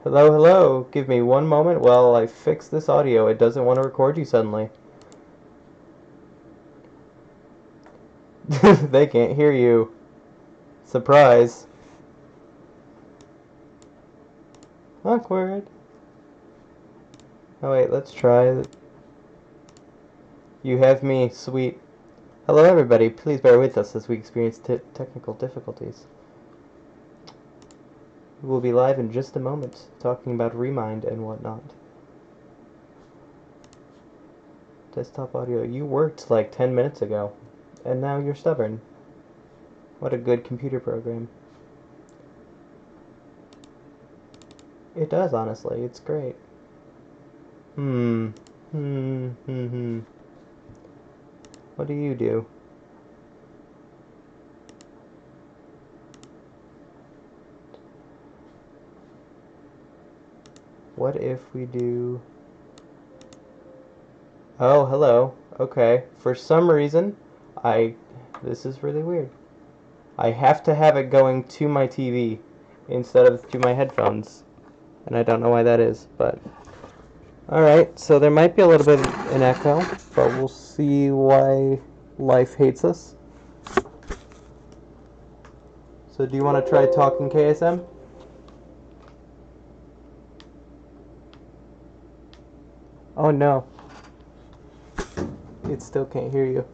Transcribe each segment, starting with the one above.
Hello, hello. Give me one moment while I fix this audio. It doesn't want to record you suddenly. They can't hear you. Surprise. Awkward. Oh wait, let's try. You have me, sweet. Hello everybody, please bear with us as we experience technical difficulties. We'll be live in just a moment, talking about Remind and whatnot. Desktop audio, you worked like 10 minutes ago, and now you're stubborn. What a good computer program. It does, honestly, it's great. What do you do? What if we do... Oh, hello. Okay. For some reason, this is really weird. I have to have it going to my TV instead of to my headphones. And I don't know why that is, but... Alright, so there might be a little bit of an echo, but we'll see why life hates us. So do you want to try talking KSM? Oh no. It still can't hear you.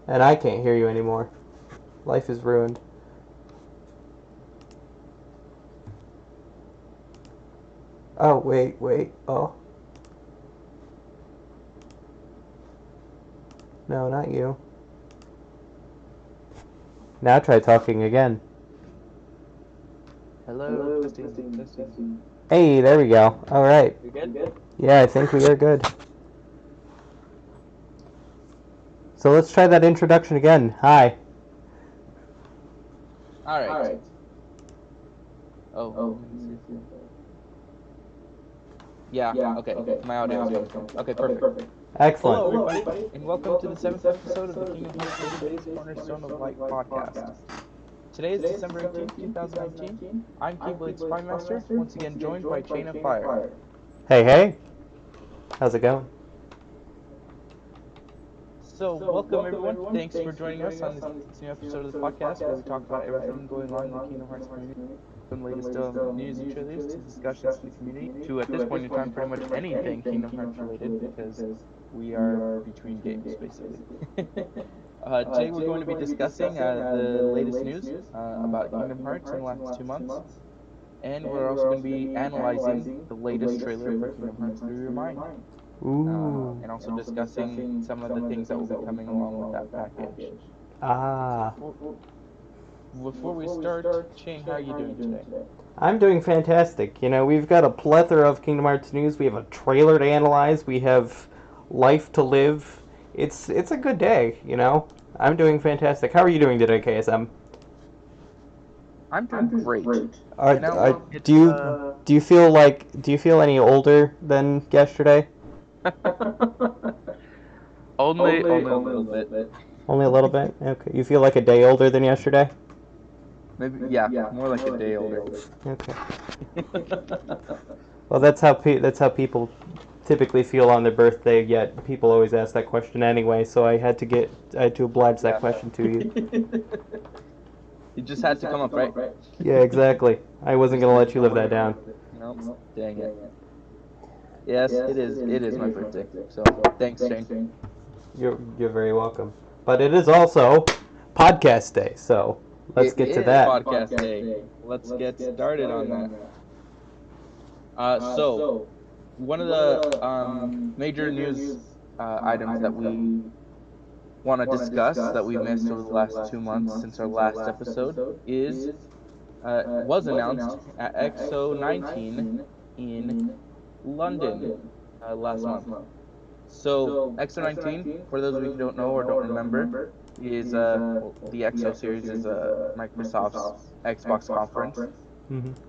And I can't hear you anymore. Life is ruined. Oh, wait. Oh. No, not you. Now try talking again. Hello, testing. Hey, there we go. Alright. You good? Yeah, I think we are good. So let's try that introduction again. Hi. Alright. Oh. Yeah, okay. My audio is coming. Okay, perfect. Excellent. Hello, everybody, and welcome to the 7th episode of the Kingdom Hearts Database Cornerstone of Light podcast. Today is December 18th, 2019. I'm KeybladeSpyMaster, once again joined by Chainoffire. Hey. How's it going? So, welcome everyone. Thanks for joining us on this new episode of the podcast where we talk about everything going on in the Kingdom Hearts community, from latest news and trailers to discussions in the community to, at this point in time, pretty much anything Kingdom Hearts related, because we are between games, basically. Today we're going to be discussing the latest news about Kingdom Hearts in the last 2 months, and we're also going to be analyzing the latest trailer for Kingdom Hearts 3 Remind. And also discussing some of the things that will be coming along with that package. Before we start, Shane, how are you doing today? I'm doing fantastic. You know, we've got a plethora of Kingdom Hearts news. We have a trailer to analyze. We have life to live. It's a good day, you know. I'm doing fantastic. How are you doing today, KSM? I'm doing great. Do you feel any older than yesterday? Only a little bit. Only a little bit? Okay. You feel like a day older than yesterday? Maybe, yeah, more like a day older. Okay. Well, that's how people typically feel on their birthday. Yet people always ask that question anyway. So I had to oblige that question to you. You just had to come up, right? Yeah, exactly. I wasn't gonna let you live that down. No, dang it. Yes, it is my birthday. So thanks, Shane. You're very welcome. But it is also podcast day, so let's get to that. Podcast day. Let's get started on that. So one of the major news items that we want to discuss that we missed over the last 2 months since our last episode was announced at XO19 in London last month. So XO19, for those of you who don't know or don't remember, is the XO series is Microsoft's Xbox conference.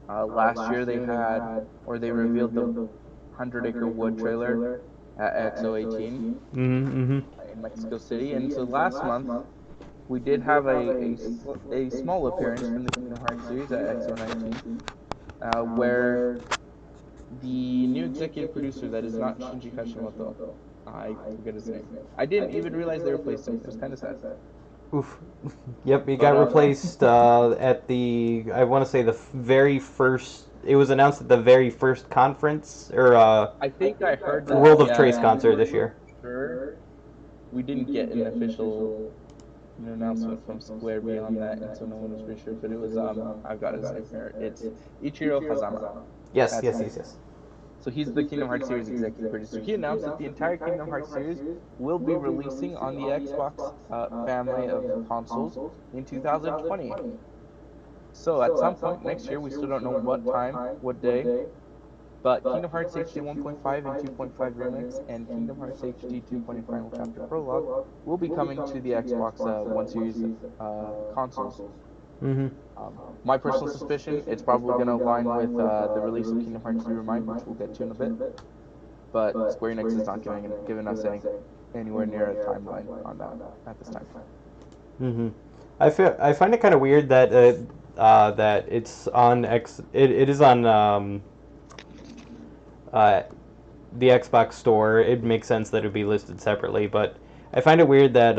Last year they revealed the 100 Acre Wood trailer at XO18 in Mexico City, and so last month we did have a small appearance from the Kingdom Hearts series at XO19, where the new executive producer that is not Shinji Kashimoto. I forget his name. I didn't even realize they replaced him. It was kind of sad. Oof. Yep, he But, got replaced at the, I want to say the very first, it was announced at the very first conference, or I think I heard that. World of Trace concert this year. Sure. We didn't get an official announcement from Square beyond that, and so no one was pretty sure. But it was, I've got his name here. It's Ichiro Hazama. Yes, yes. So he's the Kingdom Hearts series executive producer. He announced that the entire Kingdom Hearts series will be releasing on the Xbox family of consoles in 2020. So at some point next year, we still don't know what time, what day, but Kingdom Hearts HD 1.5 and 2.5 Remix and Kingdom Hearts HD 2.5 Final Chapter Prologue will be coming to the Xbox One Series consoles. Mm-hmm. My personal suspicion, it's probably going to align with the release of Kingdom Hearts 3 Remind, which we'll get to in a bit. But Square Enix is not giving us anywhere near a timeline on that at this time. Mm-hmm. I find it kind of weird that that it's on it is on the Xbox store. It makes sense that it would be listed separately, but I find it weird that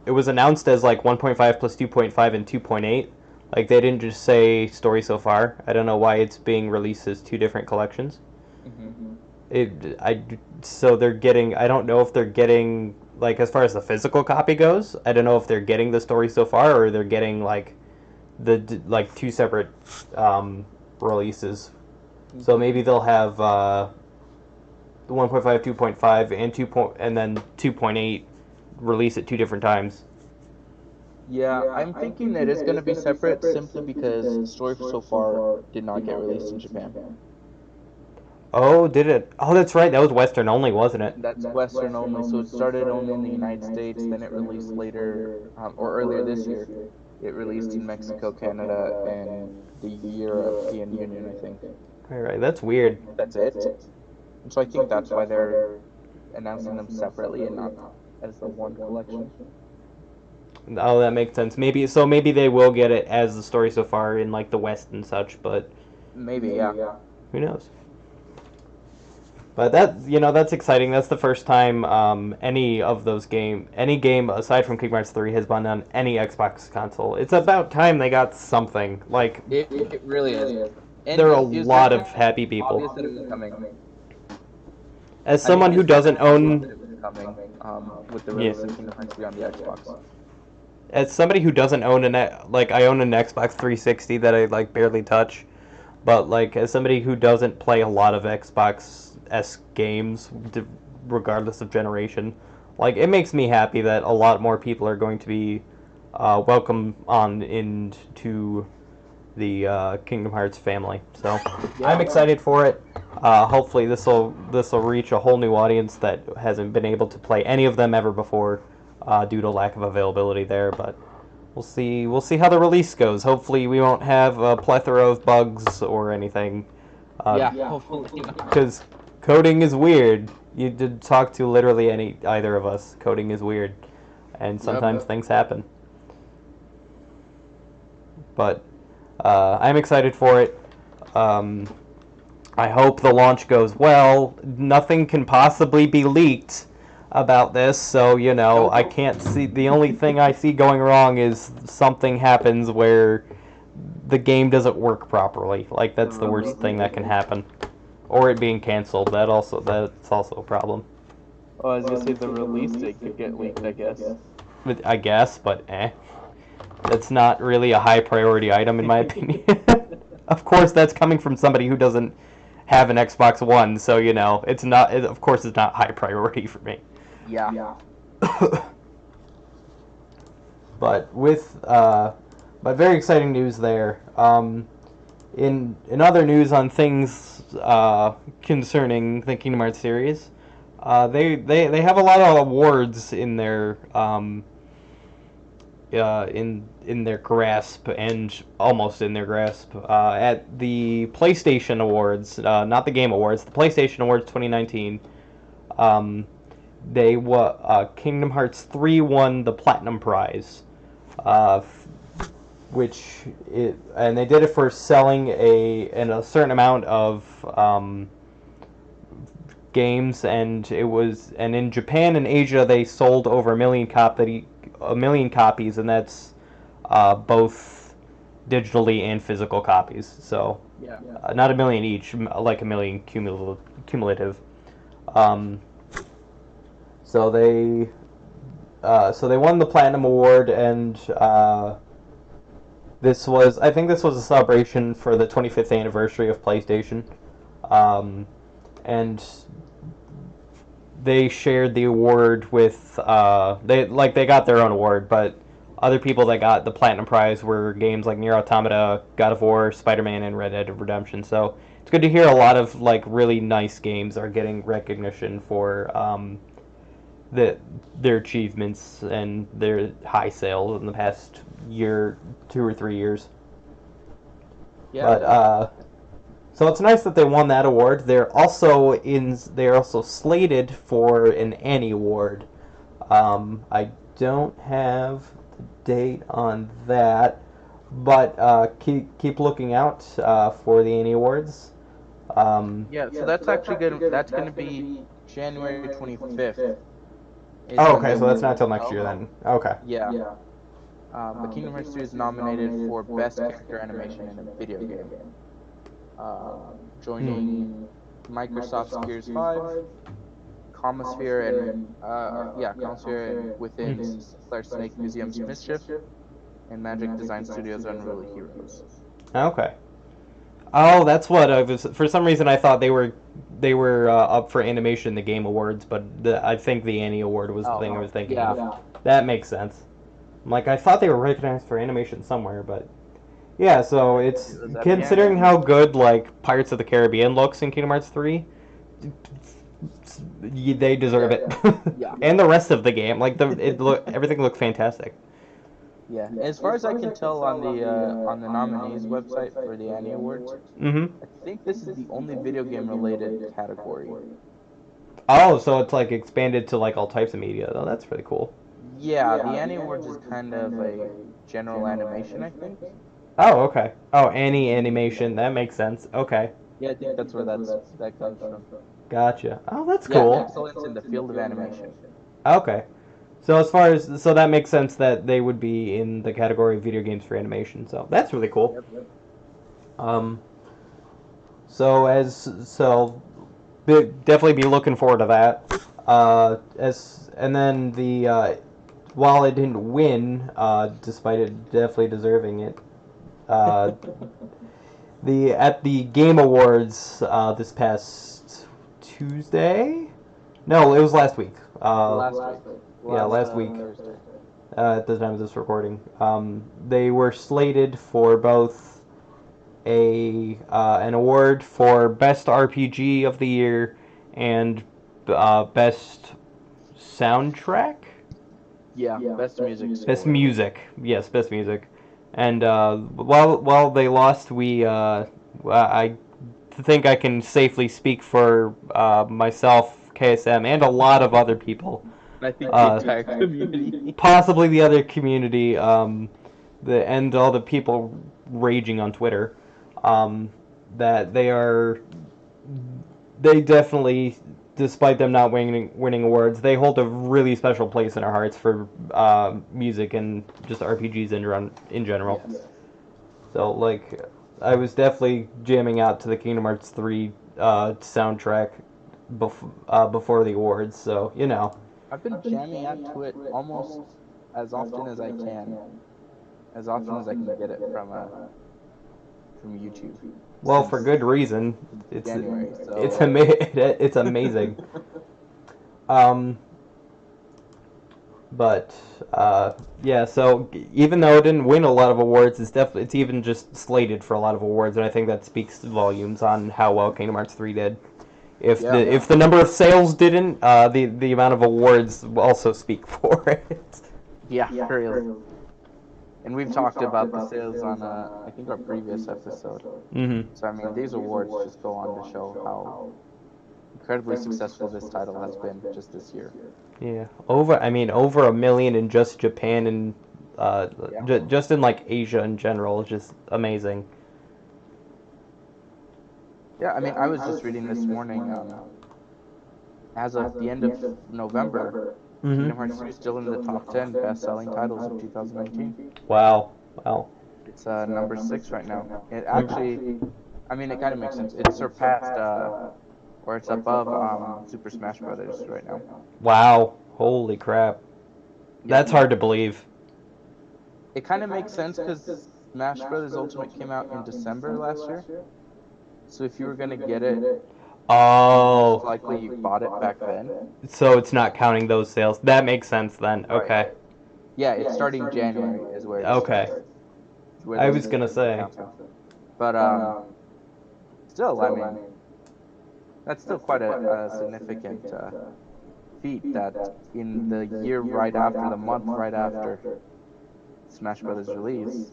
it was announced as like 1.5 plus 2.5 and 2.8. Like they didn't just say story so far. I don't know why it's being released as two different collections. Mm-hmm. So they're getting. I don't know if they're getting, like, as far as the physical copy goes. I don't know if they're getting the story so far or they're getting like the two separate releases. So maybe they'll have the 1.5, 2.5, and then 2.8 release at two different times. Yeah, I'm thinking that it's going to be separate simply because Story So Far did not get released in Japan. Oh, did it? Oh, that's right. That was Western only, wasn't it? That's Western only. So it started only in the United States, then it released later, or earlier this year. It released in Mexico, Canada, and the European Union, I think. All right, that's weird. That's it. And so I think that's why they're announcing them separately and not as the one collection. Oh, that makes sense. Maybe they will get it as the story so far in like the West and such, but maybe, yeah. Who knows? But that's exciting. That's the first time any game aside from Kingdom Hearts 3 has been on any Xbox console. It's about time they got something. Like it really is. And there are a lot of happy people. Obvious that it was coming. As someone who doesn't own, with the release of Kingdom Hearts 3 on the Xbox. As somebody who doesn't own I own an Xbox 360 that I like barely touch, but like as somebody who doesn't play a lot of Xbox-esque games, regardless of generation, like it makes me happy that a lot more people are going to be welcome on into the Kingdom Hearts family. So yeah, I'm excited for it. Hopefully this will reach a whole new audience that hasn't been able to play any of them ever before due to lack of availability there. But we'll see how the release goes. Hopefully we won't have a plethora of bugs or anything. Hopefully not. Because coding is weird. You did talk to literally either of us. Coding is weird, and sometimes things happen. But I'm excited for it. I hope the launch goes well. Nothing can possibly be leaked about this, so I can't see. The only thing I see going wrong is something happens where the game doesn't work properly. Like that's the worst thing that can happen, or it being canceled. That's also a problem. Oh, I was gonna say the release date could get leaked, I guess. But that's not really a high priority item in my opinion. Of course, that's coming from somebody who doesn't have an Xbox One, so it's not. Of course, it's not high priority for me. Yeah. But but very exciting news there. In other news on things concerning the Kingdom Hearts series, they have a lot of awards in their in their grasp and almost in their grasp at the PlayStation Awards, not the Game Awards, the PlayStation Awards 2019. Kingdom Hearts 3 won the Platinum Prize, and they did it for selling a certain amount of games, and in Japan and Asia they sold over a million copies, and that's both digitally and physical copies. So Yeah. not a million each, like a million cumulative. Um, so they won the Platinum Award, and I think this was a celebration for the 25th anniversary of PlayStation, and they shared the award with they got their own award, but other people that got the Platinum Prize were games like Nier Automata, God of War, Spider-Man, and Red Dead Redemption. So it's good to hear a lot of like really nice games are getting recognition for their achievements and their high sales in the past year, 2 or 3 years. Yeah. But so it's nice that they won that award. They're also slated for an Annie Award. I don't have the date on that, but keep looking out for the Annie Awards. Yeah, so that's actually good. That's going to be January 25th. Oh, okay, so that's not till next year then. Okay. Yeah. But Kingdom Hearts 3 is nominated for Best Character Animation in a Video Game. Joining Microsoft's Gears 5, Comosphere and within Solid Snake Museum's Mischief, and Magic Design Studios' Unruly Heroes. Okay. Oh, that's what I was. For some reason, I thought they were up for animation in the Game Awards, but I think the Annie Award was the thing I was thinking of. That makes sense. I'm like, I thought they were recognized for animation somewhere, but yeah. So it's considering how good like Pirates of the Caribbean looks in Kingdom Hearts 3. They deserve it. Yeah. And the rest of the game, like everything looked fantastic. Yeah, as far as I can tell on the nominees website for the Annie Awards, Mm-hmm. I think this is the only video game related category. Oh, so it's like expanded to like all types of media. Oh, that's pretty cool. Yeah, the Annie Awards is kind of a general animation, I think. Oh, okay. Oh, Annie animation. That makes sense. Okay. Yeah, I think that's where that comes from. Gotcha. Oh, that's Yeah, cool. excellence in the field of animation. Okay. So so that makes sense that they would be in the category of video games for animation. So that's really cool. Yep. Definitely be looking forward to that. And then while it didn't win, despite it definitely deserving it, at the Game Awards this past Tuesday. No, it was last week. Last week. Last week. Thursday. At the time of this recording, they were slated for both an award for Best RPG of the Year and Best Soundtrack. Yeah, best music. Best music, yes, best music. And while they lost, I think I can safely speak for myself, KSM, and a lot of other people. I think the entire community. Possibly the other community, and all the people raging on Twitter, that they definitely, despite them not winning awards, they hold a really special place in our hearts for music and just RPGs in general. Yes. So, like, I was definitely jamming out to the Kingdom Hearts 3 soundtrack before the awards, so, you know. I've been jamming out to it almost as often as I can. As often as I can get it from YouTube. Well, for good reason. It's January, so. it's amazing. But yeah, so even though it didn't win a lot of awards, it's even just slated for a lot of awards, and I think that speaks volumes on how well Kingdom Hearts 3 did. If the number of sales didn't, the amount of awards also speak for it. Yeah, really. And we've talked about the sales on I think our previous episode. Mm-hmm. So I mean, these awards just go on to show how incredibly successful this title has been just this year. Yeah, over 1 million in just Japan and just in like Asia in general, is just amazing. Yeah, I mean, I was just reading this morning. As of the end of November, Kingdom Hearts 3 is still in the top 10 best-selling titles of 2019. Wow, wow. It's number 6 right now. It Number- actually, I mean, it kind of makes sense. It surpassed, or it's above Super Smash Brothers right now. Wow, holy crap. Yeah. That's hard to believe. It kind of makes sense because Smash Brothers Ultimate came out in December last year. So if you were gonna get it, Oh, most likely you bought it back then. so it's not counting those sales. That makes sense then. Right. Okay. Yeah, it's starting January is where it's Okay. where I this was gonna say. announcement. But still, I mean, that's still quite a significant feat that in the year right after, the month right after Smash Brothers release,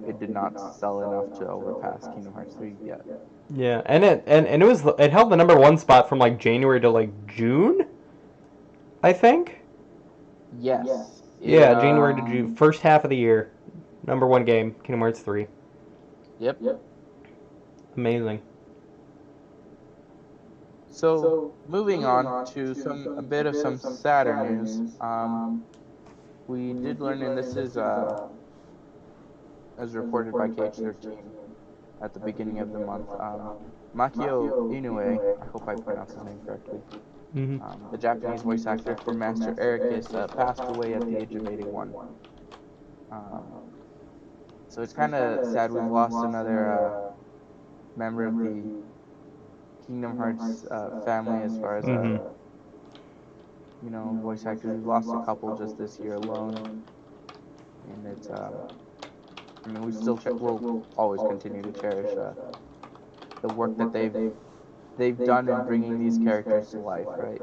it did not sell enough to overpass Kingdom Hearts 3 yet. Yeah, and it held the number 1 spot from like January to like June, I think. Yes. Yeah, January to June, first half of the year, number 1 game, Kingdom Hearts 3. Yep. Amazing. So moving on to a bit of some sadder news. We did learn, and this is as reported by KH13 at the beginning of the month. Makio Inoue, I hope I pronounced his name correctly. The Japanese voice actor for Master Ericus passed away at the age of 81. So it's kind of sad we've lost another member of the Kingdom Hearts family as far as voice actors. We've lost a couple just this year alone, and it's I mean, we'll always continue to cherish the work that they've done in bringing these characters to life, right?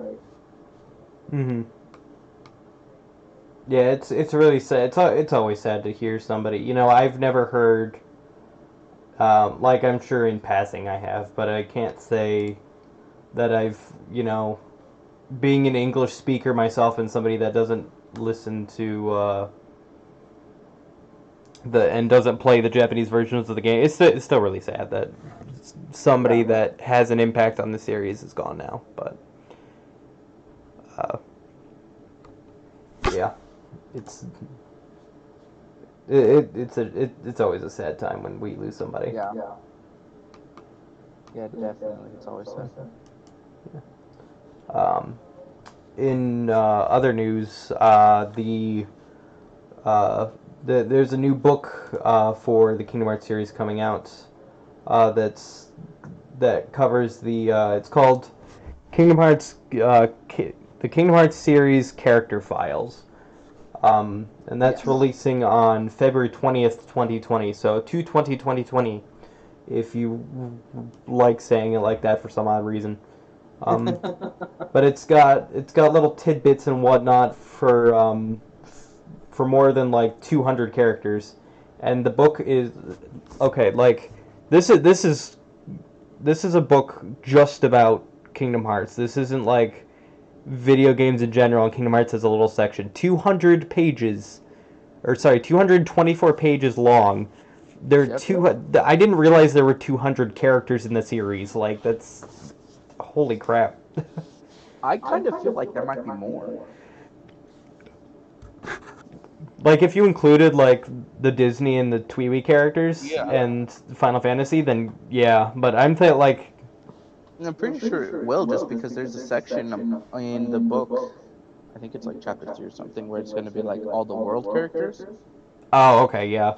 Yeah, it's really sad. It's always sad to hear somebody. I've never heard. Like I'm sure in passing I have, but I can't say that I've being an English speaker myself and somebody that doesn't listen to and doesn't play the Japanese versions of the game. It's still really sad that somebody that has an impact on the series is gone now. But yeah, it's always a sad time when we lose somebody. Yeah. Yeah, definitely. It's always sad. In other news, there's a new book for the Kingdom Hearts series coming out that covers it's called Kingdom Hearts the Kingdom Hearts series character files, and that's releasing on February 20th, 2020. So 2/20/2020, if you like saying it like that for some odd reason. But it's got little tidbits and whatnot for more than like 200 characters, and the book is okay. Like this is a book just about Kingdom Hearts. This isn't like video games in general. And Kingdom Hearts has a little section, 200 pages, or sorry, 224 pages long. I didn't realize there were 200 characters in the series. Like that's holy crap. I kind of feel like there might be more. Like if you included like the Disney and the Tweety characters and Final Fantasy, then yeah. But I'm pretty sure it will, just because there's a section in the book, I think it's like chapter 2 or something, where it's going to be like all the world characters. Oh, okay, yeah.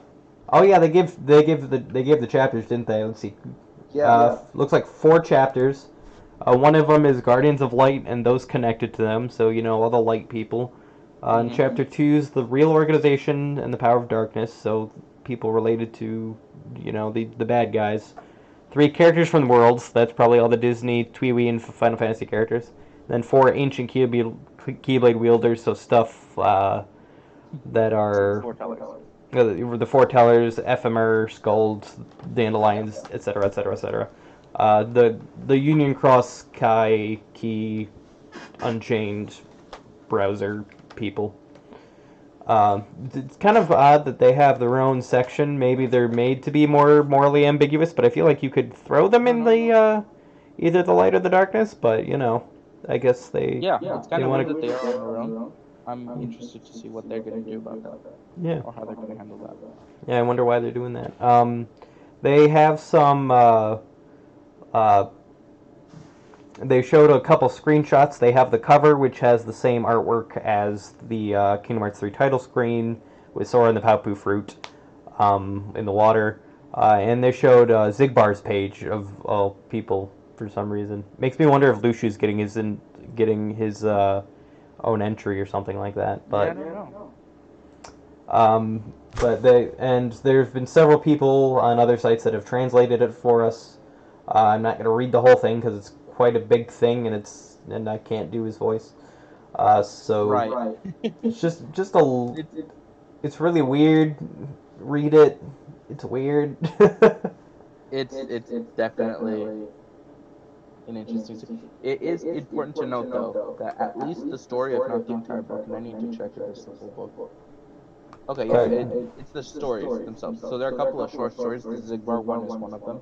Oh yeah, they gave the chapters, didn't they? Let's see. Looks like 4 chapters. One of them is Guardians of Light and those connected to them, so all the light people. And chapter 2 is the real organization and the power of darkness, so people related to the bad guys. 3 characters from the worlds, that's probably all the Disney, Tweety, and Final Fantasy characters. And then 4 ancient Keyblade wielders, so stuff that are the foretellers, Ephemer, Skulls, Dandelions, etc., etc., etc. The Union Cross, Kai, Key, Unchained, Browser people. It's kind of odd that they have their own section. Maybe they're made to be more morally ambiguous, but I feel like you could throw them in the either the light or the darkness. But I guess Yeah, it's they kind of want weird that to. they are on their own. I'm interested to see what they're going to do about that, Yeah, or how they're going to handle that. yeah. I wonder why they're doing that. They have some. Uh, they showed a couple screenshots. They have the cover, which has the same artwork as the Kingdom Hearts 3 title screen with Sora and the Papu fruit in the water. And they showed Zigbar's page of all people for some reason. Makes me wonder if Lushu's getting his own entry or something like that. Yeah, I don't know. There's been several people on other sites that have translated it for us. I'm not going to read the whole thing because it's quite a big thing and I can't do his voice. So Right. it's just it's really weird. Read it. It's weird. It's definitely an interesting. It is important to note though that at least the story, if not the entire book, and I need to check if it's the full book. Okay, yeah, it's the stories themselves. So there are a couple of short stories. The Zigbar one is one of them.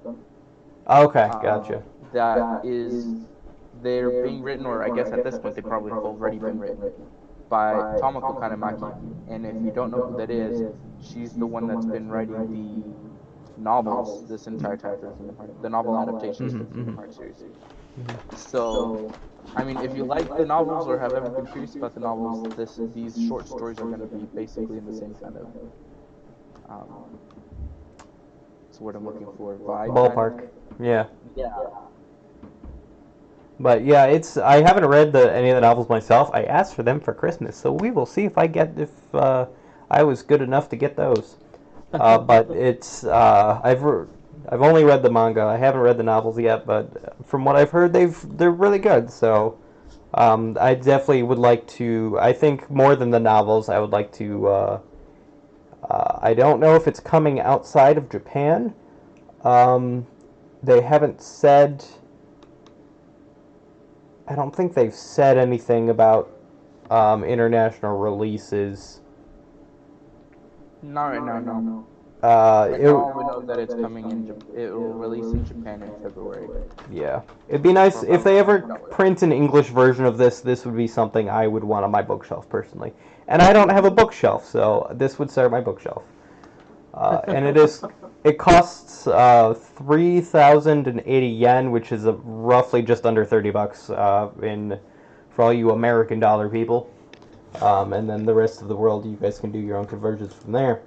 Okay, gotcha. That is, they're being written, or I guess at this point they probably have already been written by Tomoko Kanemaki. And if you don't know who that is, she's the one that's been writing the novels this entire time for the Kingdom Hearts, the novel adaptations for the Kingdom Hearts series. So, I mean, if you like the novels or have ever been curious about the novels, these short stories are going to be basically in the same kind of what's what I'm looking for, vibe. Ballpark. Kind of? Yeah. Yeah. But yeah, I haven't read any of the novels myself. I asked for them for Christmas, so we will see if I was good enough to get those. But I've only read the manga. I haven't read the novels yet, but from what I've heard, they're really good. So I definitely would like to. I think more than the novels, I would like to. I don't know if it's coming outside of Japan. They haven't said. I don't think they've said anything about international releases. Not right now, no. Right Right now, we know that it's coming in. It will release in Japan in February. Yeah, it'd be nice if they ever print an English version of this. This would be something I would want on my bookshelf personally. And I don't have a bookshelf, so this would serve my bookshelf. And it costs 3,080 yen, which is roughly just under $30 for all you American dollar people. And then the rest of the world, you guys can do your own conversions from there.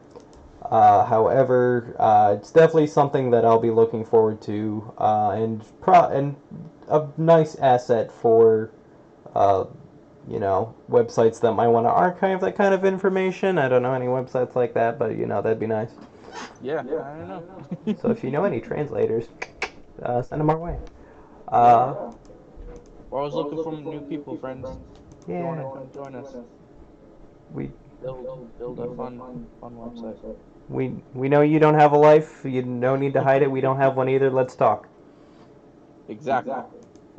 However, it's definitely something that I'll be looking forward to, and a nice asset for, websites that might want to archive that kind of information. I don't know any websites like that, but that'd be nice. Yeah, I don't know. So if you know any translators, send them our way. We're always looking for new people, friends. Yeah. If you want to come join us, We build a fun website. we know you don't have a life. You no need to hide it. We don't have one either. Let's talk. Exactly.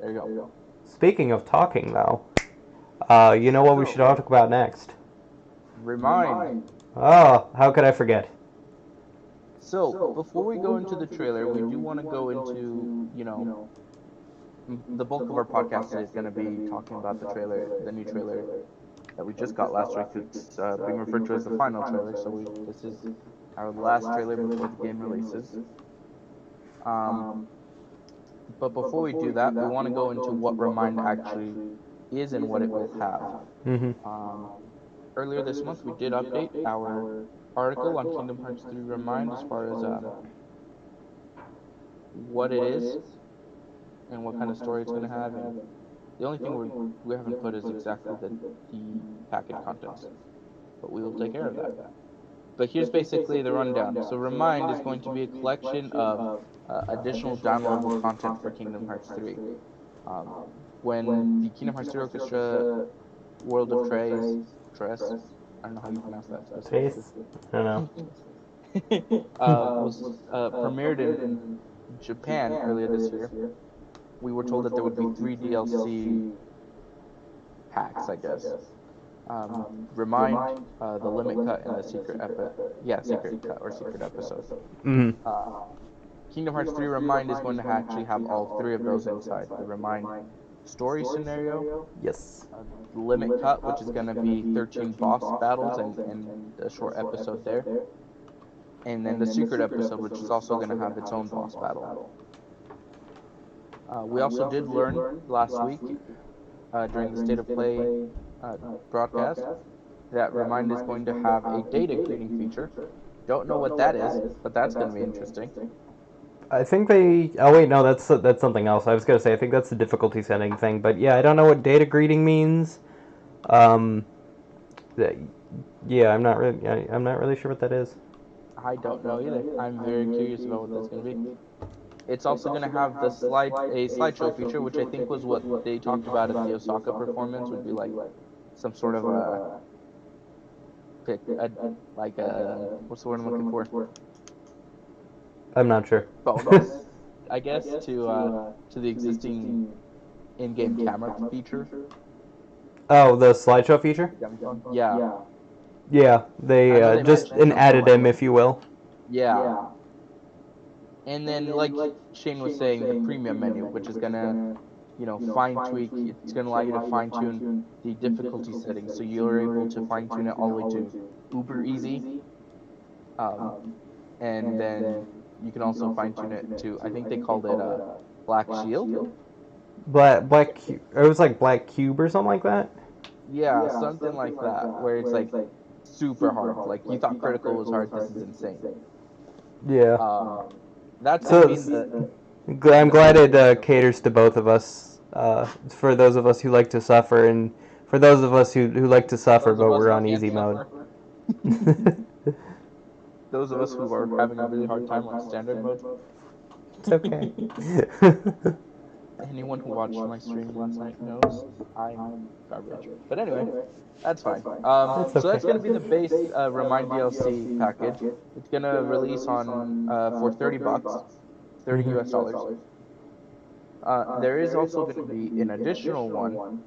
There you go. Speaking of talking, though, you know what we should talk about next? Remind. Oh, how could I forget? So, before we go into the trailer, we do want to go into, the bulk of our podcast today is going to be talking about the trailer, the new trailer that we just got last week. It's being referred to as the final trailer, so this is our last trailer before the game releases. But before we do that, we want to go into what Remind actually is and what it will have. Earlier this month, we did update our article on Kingdom Hearts 3 Remind as far as what it is and what kind of story it's going to have. And the only thing we haven't put is exactly the packet contents, but we will take care of that. But here's basically the rundown. So Remind is going to be a collection of additional downloadable content for Kingdom Hearts 3. When the Kingdom Hearts 3 Orchestra World of Tres, I don't know how you pronounce that specifically. I don't know. Was premiered in Japan earlier this year, we were told that there would be 3 DLC packs, I guess. Remind, the limit cut, and the secret secret cut or secret episode. Mm-hmm. Kingdom Hearts 3 Remind is going to actually have all three of those inside. The Remind story scenario, Yes. the limit cut, which is going to be 13 boss battles and a short episode there, and then the secret episode, which is also going to have its own boss battle. We also did learn last week during the State of Play broadcast that Remind is going to have a data greeting feature. Don't know what that is, but that's going to be interesting. I think they. Oh wait, no, that's something else. I was gonna say I think that's the difficulty setting thing, but yeah, I don't know what data greeting means. Yeah, I'm not really sure what that is. I don't know either. I'm very curious about what that's going to be. It's also going to have a slideshow feature, which I think was what they talked about at the Osaka performance. Would be like some sort of what's the word I'm looking for? I'm not sure. Bonus, I guess, to the existing in-game camera feature. Oh, the slideshow feature? Yeah. Yeah, they just an addendum, if you will. Yeah. And then, like Shane was saying, the premium menu, which is gonna, fine tweak. It's gonna allow you to fine tune the difficulty settings, so you're able to fine tune it all the way to uber easy. And then you can also fine tune it to, I think they called it Black Shield. It was like Black Cube or something like that. Yeah, something like that, where it's like super hard. Like you thought critical was hard. This is insane. Yeah. That's I'm glad it caters to both of us. For those of us who like to suffer, and for those of us who like to suffer, but we're on easy mode. Those of us who are having a really hard time on standard mode. It's okay. Anyone who watched my stream last night knows I'm garbage. But anyway, that's fine. So that's going to be the base Remind DLC package. It's going to release on for $30, $30 US dollars. There is also going to be an additional one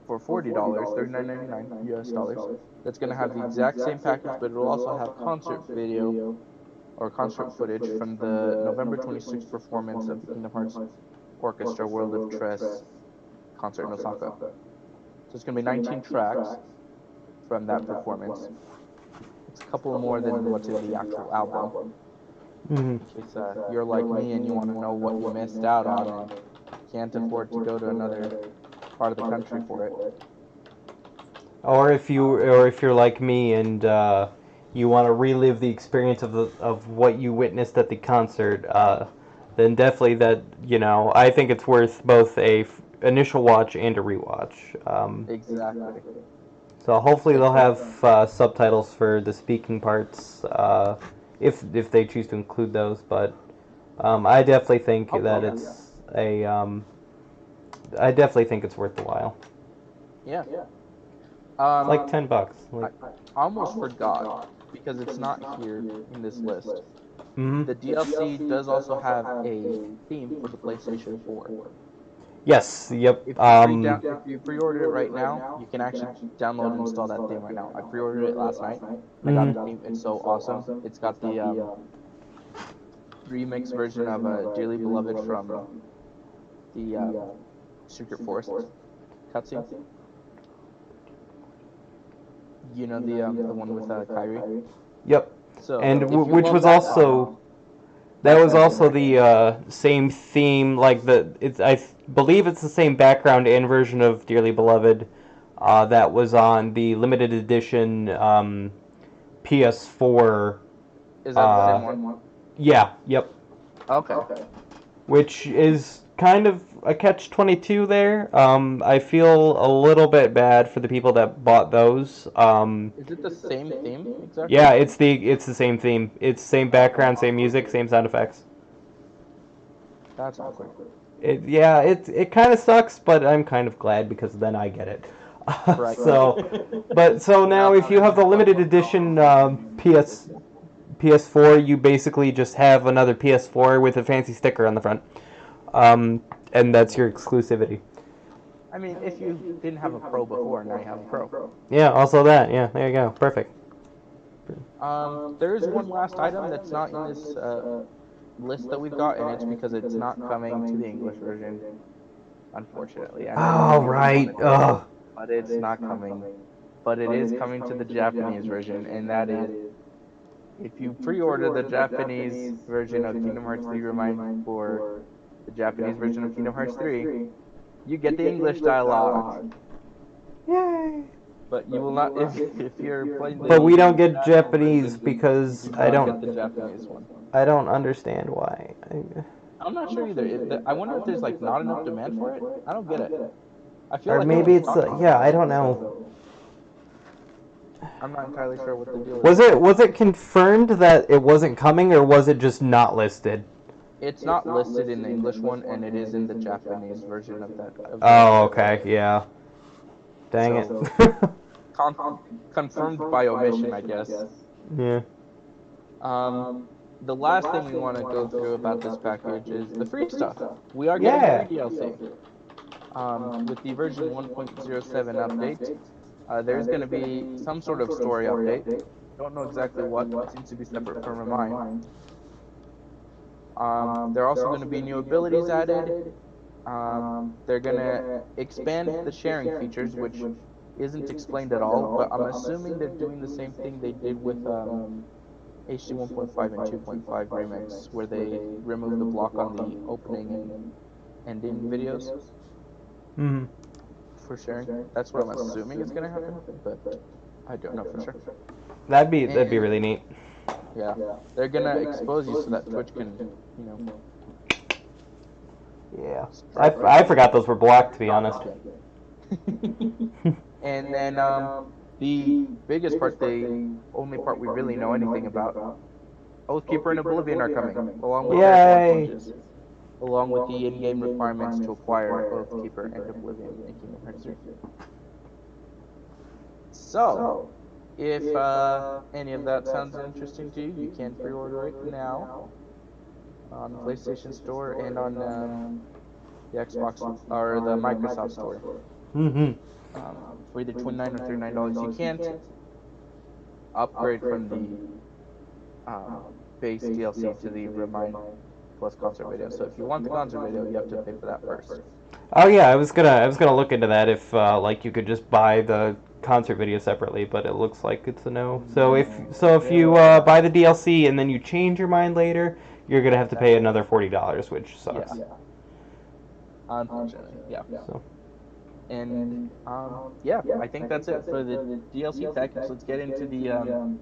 for $40, $39.99 US dollars. That's going to have the exact same package, but it will also have concert video or concert footage from the November 26th performance of the Kingdom Hearts Orchestra World of Tress concert in Osaka. So it's going to be 19 tracks from that performance. It's a couple more than what's in the actual album. In case you're like me and you want to know what you missed out on and can't afford to go to another part of the country for it. Or if you're like me and you want to relive the experience of what you witnessed at the concert, then definitely I think it's worth both a initial watch and a rewatch. Exactly. So hopefully they'll have subtitles for the speaking parts, if they choose to include those. But I definitely think that it's I definitely think it's worth the while. Yeah. It's like $10. I almost forgot because it's not here in this list. The DLC does also have a theme for the PlayStation 4. Yes, yep. If you pre-order it right now, you can actually download and install that theme right now. I pre-ordered it last night. I got the theme. It's so awesome. It's got the remix version of Dearly Beloved from the Secret Forest cutscene. You know the one with Kyrie? Yep. So, and which was also that was also the same theme, like I believe it's the same background and version of Dearly Beloved that was on the limited edition PS4. Is that the same one? Yeah, yep. Okay. Which is kind of a catch-22 there. I feel a little bit bad for the people that bought those. Is it the same theme exactly? Yeah, it's the same theme. It's same background, same music, same sound effects. That's awkward. It kind of sucks, but I'm kind of glad because then I get it. Right. So now if you have the limited edition PS4, you basically just have another PS4 with a fancy sticker on the front. And that's your exclusivity. I mean, if you didn't have a Pro before, now you have a Pro. Yeah, also that. Yeah, there you go. Perfect. There is one last item that's not in this list that we've got, and it's because it's not coming to the English version, unfortunately. And I know Oh, you really right. wanted it, Ugh. but it's not coming. But it is coming to the Japanese version, and that is if you pre-order the Japanese version of Kingdom Hearts 3 Remind for the Japanese version of Kingdom Hearts 3, you get the English dialogue. Yay. But you will not if you're playing the But we don't get international Japanese version, because you do I not get don't. the Japanese one. I don't understand why. I'm not sure either. I wonder if there's like not enough demand for it. I don't get it. I feel Or like maybe it's it's in stock. yeah. I don't know. I'm not entirely sure what the deal Was is. it confirmed that it wasn't coming, or was it just not listed? It's not listed in the English one, and it is in the Japanese version of that. Oh, okay, yeah. Dang it. Confirmed by omission, I guess. Yeah. The last thing we want to go through about this package is the free stuff. We are getting free DLC. With the version 1.07 update, there's going to be some sort of story update. Don't know exactly what. It seems to be separate from Remind. There are also going to be new abilities added. They're going to expand the sharing features, which isn't explained at all, but I'm assuming they're doing the same thing they did with HD 1.5 and 2.5 remix, where they remove the block on the opening and ending videos for sharing. That's what I'm assuming is going to happen, but I don't know for sure. That'd be really neat. Yeah, they're going to expose you so that Twitch can, Yeah, I forgot those were blocked, to be honest. And then the biggest part, the only part we really know anything about, Oathkeeper and Oblivion are coming, along with their changes, along with the in-game requirements to acquire Oathkeeper and Oblivion in Kingdom Hearts 3. So, if any of that sounds interesting to you, you can pre-order it now on the PlayStation Store and on the Xbox or the Microsoft Store. For either $29 or $39. You can't upgrade from the base DLC to the Remind plus concert video. So if you want the concert video, you have to pay for that first. Oh yeah, I was gonna look into that if like you could just buy the concert video separately, but it looks like it's a no. So if you buy the DLC and then you change your mind later, you're gonna have to pay another $40, which sucks. Yeah. Unfortunately, yeah. So. And yeah, I think that's it for the DLC package. Let's get into the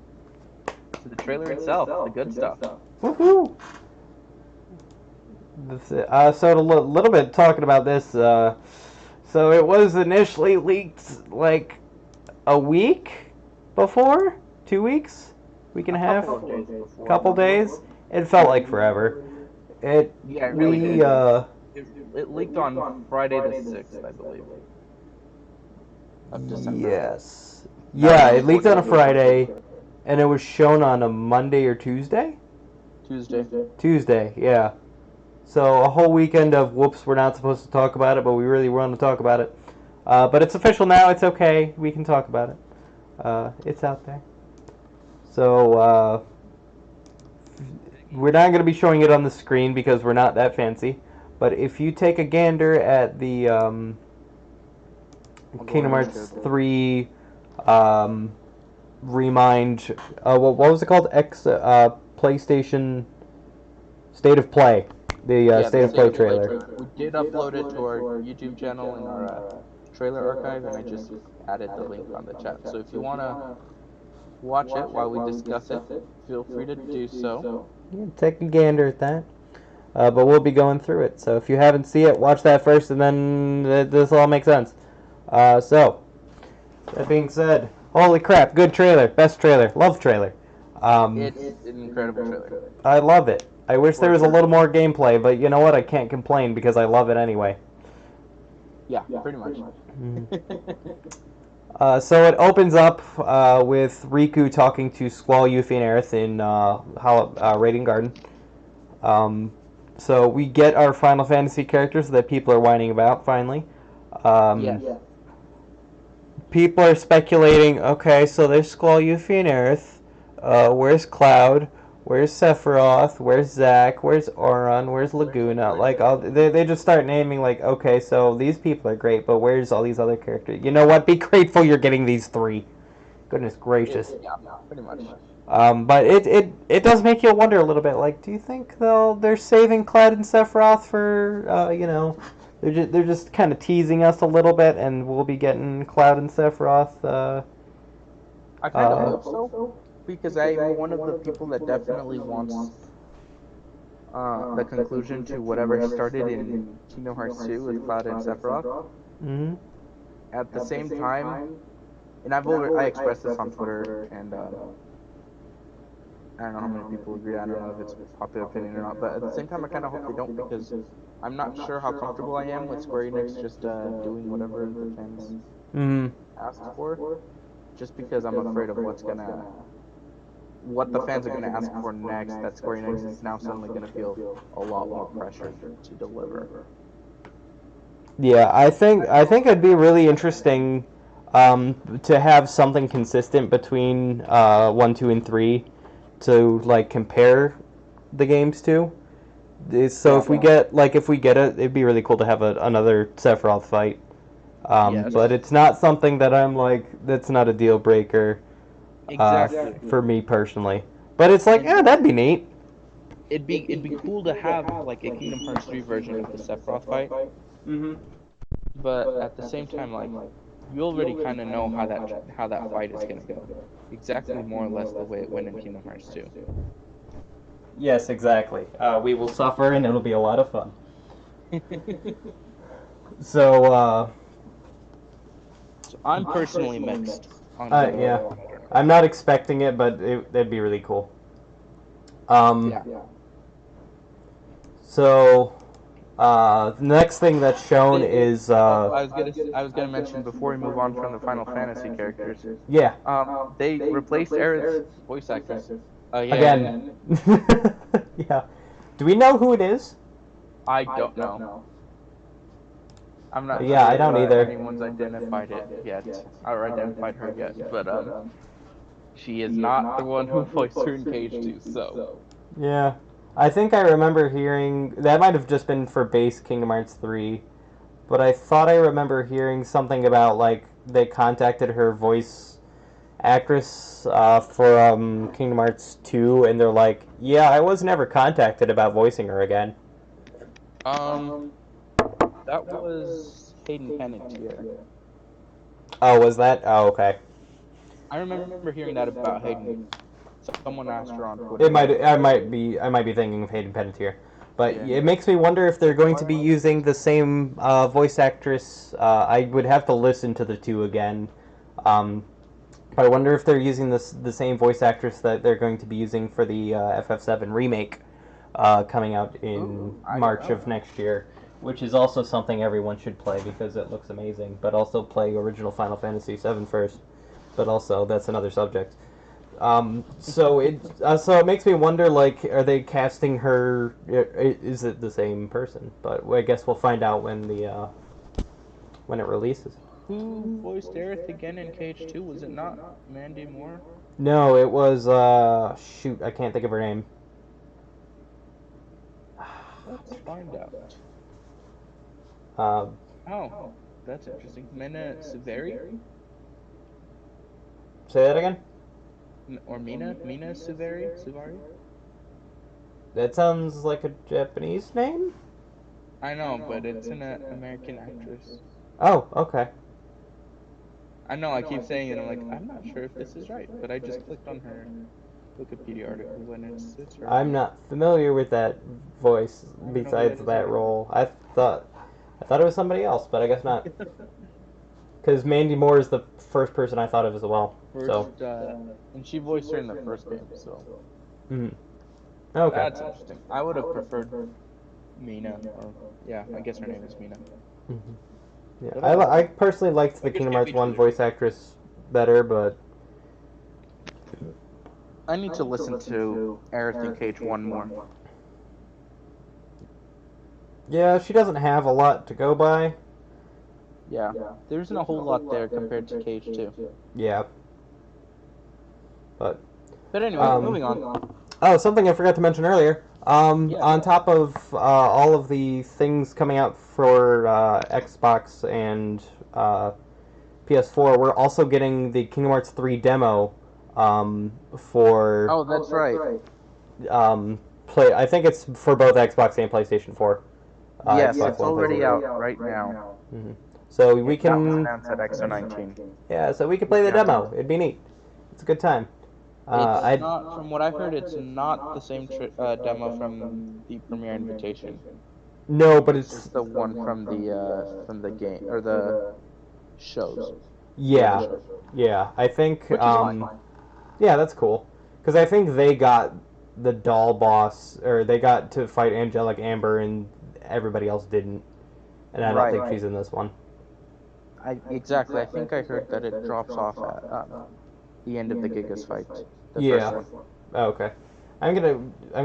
trailer itself, the good stuff. Woohoo! So a little bit talking about this. So it was initially leaked like a week before, 2 weeks, week and a half, couple days. It felt like forever. It really did. It leaked on Friday the 6th, I believe. Of December. Yes. Yeah, it leaked on a Friday, and it was shown on a Monday or Tuesday? Tuesday, yeah. So a whole weekend of whoops, we're not supposed to talk about it, but we really want to talk about it. But it's official now, it's okay, we can talk about it. It's out there. So, we're not going to be showing it on the screen because we're not that fancy. But if you take a gander at the Kingdom Hearts 3 Remind, what was it called? PlayStation State of Play. The State of Play trailer. We did upload it to our YouTube channel in our trailer archive, and I just added the link on the chat. So if you want to watch it while we discuss it, feel free to do so. Yeah, take a gander at that. But we'll be going through it. So if you haven't seen it, watch that first, and then this will all make sense. So, that being said, holy crap, good trailer, best trailer, love trailer. It's an incredible trailer. I love it. I wish there was a little more gameplay, but you know what? I can't complain because I love it anyway. Yeah, pretty much. So it opens up with Riku talking to Squall, Yuffie, and Aerith in Radiant Garden. So we get our Final Fantasy characters that people are whining about, finally. Yes. People are speculating, okay, so there's Squall, Yuffie, and Aerith. Where's Cloud? Where's Sephiroth? Where's Zack? Where's Auron? Where's Laguna? Like, they just start naming, like, okay, so these people are great, but where's all these other characters? You know what? Be grateful you're getting these three. Goodness gracious. Yeah, pretty much. But it does make you wonder a little bit. Like, do you think they're saving Cloud and Sephiroth for they're just kind of teasing us a little bit, and we'll be getting Cloud and Sephiroth. I kind of hope so, because I'm one of the people that definitely wants the conclusion to whatever started in Kingdom Hearts 2 with Cloud and Sephiroth. Mm-hmm. At the same time, and I expressed this on Twitter, and I don't know how many people agree. I don't know if it's a popular opinion or not, but at the same time, I kind of hope they don't, because I'm not sure how comfortable I am with Square Enix just doing whatever the fans ask for, just because I'm afraid of what the fans are gonna ask for next. That Square Enix is now suddenly gonna feel a lot more pressure to deliver. Yeah, I think it'd be really interesting to have something consistent between 1, 2, and 3 to like compare the games to. So if we get it, it'd be really cool to have another Sephiroth fight. Yes. But it's not something that I'm like. That's not a deal breaker. Exactly. For me personally. But it's like, yeah, that'd be neat. It'd be cool to have like a Kingdom Hearts 3 version of the Sephiroth fight. Mm-hmm. But at the same time, like, you already kind of know how that fight is gonna go. Exactly, more or less the way it went in Kingdom Hearts 2. Yes, exactly. We will suffer, and it'll be a lot of fun. So, So I'm personally mixed on yeah, I'm not expecting it, but that'd be really cool. Yeah. So, the next thing that's shown is I was gonna mention before we move on from the Final Fantasy characters. yeah. They replaced Aerith's voice actress Again. Yeah. Do we know who it is? I don't know. I'm not. Yeah, sure I don't if, either. Anyone's identified it yet, or identified her yet, but she is not the one who voiced her in Cage 2. So Yeah. I think I remember hearing that might have just been for base Kingdom Hearts 3, but I thought I remember hearing something about like they contacted her voice actress for Kingdom Hearts 2, and they're like, yeah, I was never contacted about voicing her again. that was Hayden Panettiere. Oh, was that? Oh, okay. I remember hearing that about Hayden. Someone asked her on Twitter. I might be thinking of Hayden Panettiere, but Yeah. it makes me wonder if they're going to be using the same voice actress. I would have to listen to the two again. I wonder if they're using the same voice actress that they're going to be using for the FF7 remake coming out in March of next year, which is also something everyone should play because it looks amazing. But also play original Final Fantasy VII first. But also that's another subject. So it makes me wonder, like, are they casting her? Is it the same person? But I guess we'll find out when it releases. Who voiced Aerith again in Cage 2? Was it not Mandy Moore? No, it was shoot, I can't think of her name. Let's find out. Oh, that's interesting. Mina Severi? Say that again? Or Mina Suvari? That sounds like a Japanese name? I know, but it's an American actress. Oh, okay. I know, I keep saying it, I'm like, I'm not sure if this is right, but I just clicked on her Wikipedia article and it's her. I'm not familiar with that voice besides that role. I thought it was somebody else, but I guess not. Because Mandy Moore is the first person I thought of as well. And she voiced her in the first game, so. Okay. That's interesting. I would have preferred Mina, or yeah, I guess her name is Mina. Yeah, I personally liked the Kingdom Hearts 1 voice actress better, but I need to listen to Aerith in Cage 1 more. Yeah, she doesn't have a lot to go by. Yeah, there isn't a whole lot there compared to Cage 2. Yeah. But anyway, moving on. Oh, something I forgot to mention earlier. Yeah. On top of all of the things coming out for Xbox and PS4, we're also getting the Kingdom Hearts 3 demo for Oh, that's right. play. I think it's for both Xbox and PlayStation 4. Yes, Xbox it's One, already PlayStation out right now. Mm-hmm. So we That was can. announced at XO19. Yeah, so we can play the demo. It'd be neat. It's a good time. It's not, from what I've heard, it's not the same demo from the premiere invitation. No, but It's just the one from the game or the shows. Yeah, The shows. yeah. I think. Which is fine. Yeah, that's cool. Because I think they got the doll boss, or they got to fight Angelic Amber, and everybody else didn't. And I don't think she's in this one. Exactly. I think I heard that it drops off at the end of the Gigas fight. The Yeah. first one. Oh, okay. I'm gonna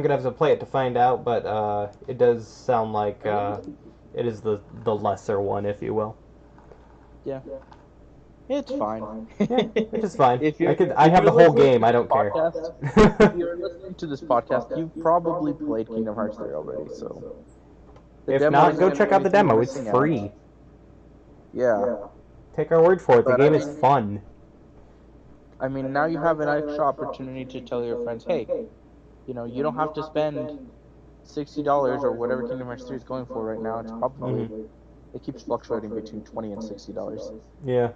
have to play it to find out, but it does sound like it is the lesser one, if you will. Yeah. It's fine. Yeah, which is fine. If I have the whole game. I don't care. If you're listening to this podcast, you've probably played Kingdom Hearts 3 already, so. If not, go check out the demo. It's free. Yeah. Take our word for it. The game is fun. I mean, now you have an extra opportunity to tell your friends, hey, you don't have to spend $60 or whatever Kingdom Hearts 3 is going for right now. It's probably, it keeps fluctuating between $20 and $60. Yeah.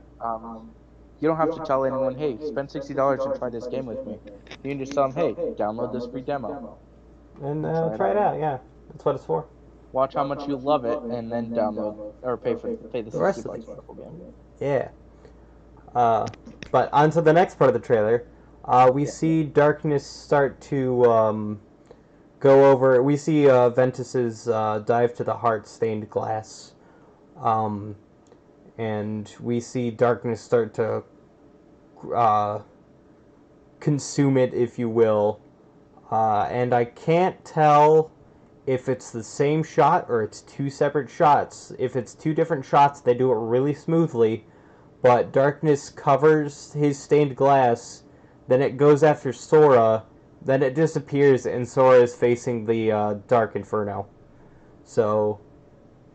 You don't have to tell anyone, hey, spend $60 and try this game with me. You can just tell them, hey, download this free demo. And try it out, yeah. That's what it's for. Watch how much you love it, and then download, or pay the $60 for the full game. Yeah. But on to the next part of the trailer. We see Darkness start to go over. We see Ventus's dive to the heart stained glass. And we see Darkness start to consume it, if you will. And I can't tell if it's the same shot or it's two separate shots. If it's two different shots, they do it really smoothly. But Darkness covers his stained glass, then it goes after Sora, then it disappears, and Sora is facing the Dark Inferno. So,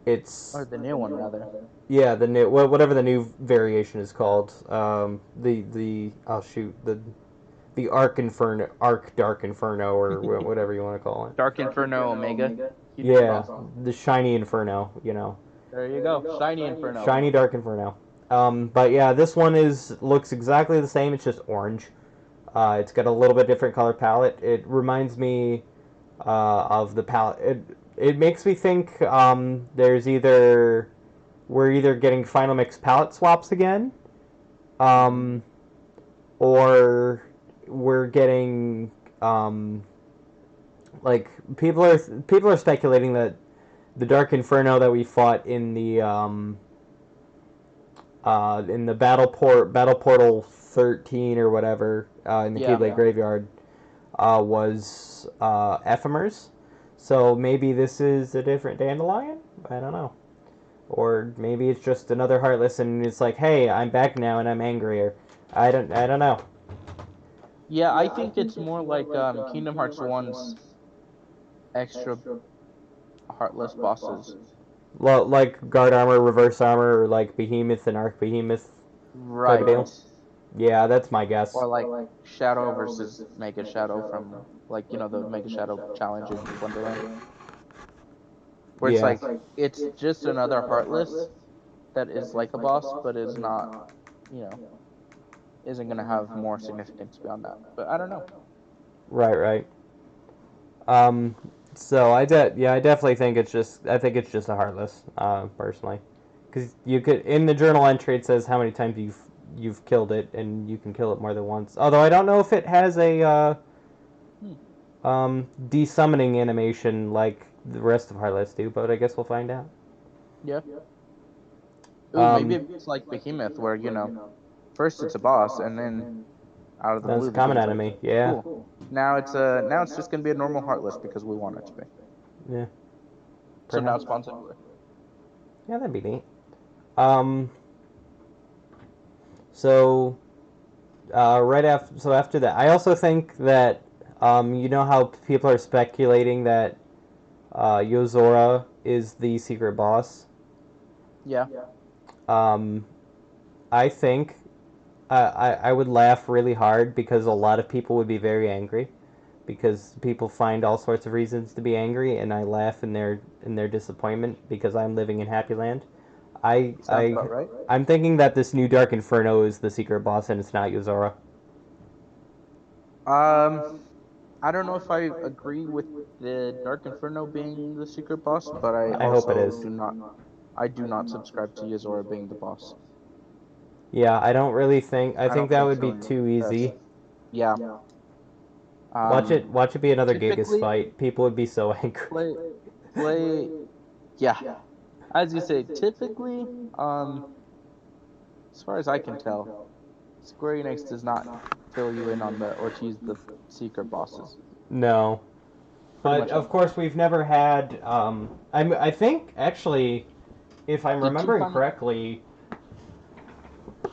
it's... Or the new one, rather. Yeah, the new... whatever the new variation is called. Oh shoot, the Arc Dark Inferno, or whatever you want to call it. Dark Inferno Omega? Yeah, the Shiny Inferno, There you go, Shiny Inferno. Shiny Dark Inferno. But yeah, this one looks exactly the same. It's just orange. It's got a little bit different color palette. It reminds me of the palette. It makes me think we're either getting Final Mix palette swaps again, or we're getting like people are speculating that the Dark Inferno that we fought in the Battle Portal 13 or whatever in the Keyblade Graveyard was Ephemers. So maybe this is a different Dandelion? I don't know. Or maybe it's just another Heartless and it's like, hey, I'm back now and I'm angrier. I don't know. Yeah, I think it's more like Kingdom Hearts 1's extra Heartless bosses. Well, like Guard Armor, Reverse Armor, or like Behemoth and Arch Behemoth. Right. Yeah, that's my guess. Or like Shadow versus Mega Shadow from, like, the Mega Shadow challenge in Wonderland. Where it's like, it's just another Heartless that is like a boss, but is not, isn't going to have more significance beyond that. But I don't know. Right. So I definitely think it's just a Heartless, personally, because you could, in the journal entry it says how many times you've killed it, and you can kill it more than once. Although I don't know if it has a desummoning animation like the rest of Heartless do, but I guess we'll find out. Yeah. Ooh, maybe it's like Behemoth, where first it's a boss, and then out of the blue, it's a common enemy. Yeah. Cool. Now it's just gonna be a normal Heartless because we want it to be. Yeah. So now it spawns everywhere. Yeah, that'd be neat. Um. So after that, I also think that you know how people are speculating that Yozora is the secret boss. Yeah. Um, I think I would laugh really hard because a lot of people would be very angry because people find all sorts of reasons to be angry, and I laugh in their disappointment because I'm living in Happy Land. I Sounds I about right. I'm thinking that this new Dark Inferno is the secret boss and it's not Yozora. Um, I don't know if I agree with the Dark Inferno being the secret boss, but I I hope it also is. do not. I do not subscribe to Yozora being the boss. Yeah, I don't really think. I I think don't that think would so be in too this. easy. Yeah. Watch it be another Gigas Typically, fight. People would be so angry. play play. Yeah, as you say, typically, as far as I can tell, Square Enix does not fill you in on or tease the secret bosses. No, Pretty but much of never. course we've never had. I think actually, if I'm The two remembering final correctly,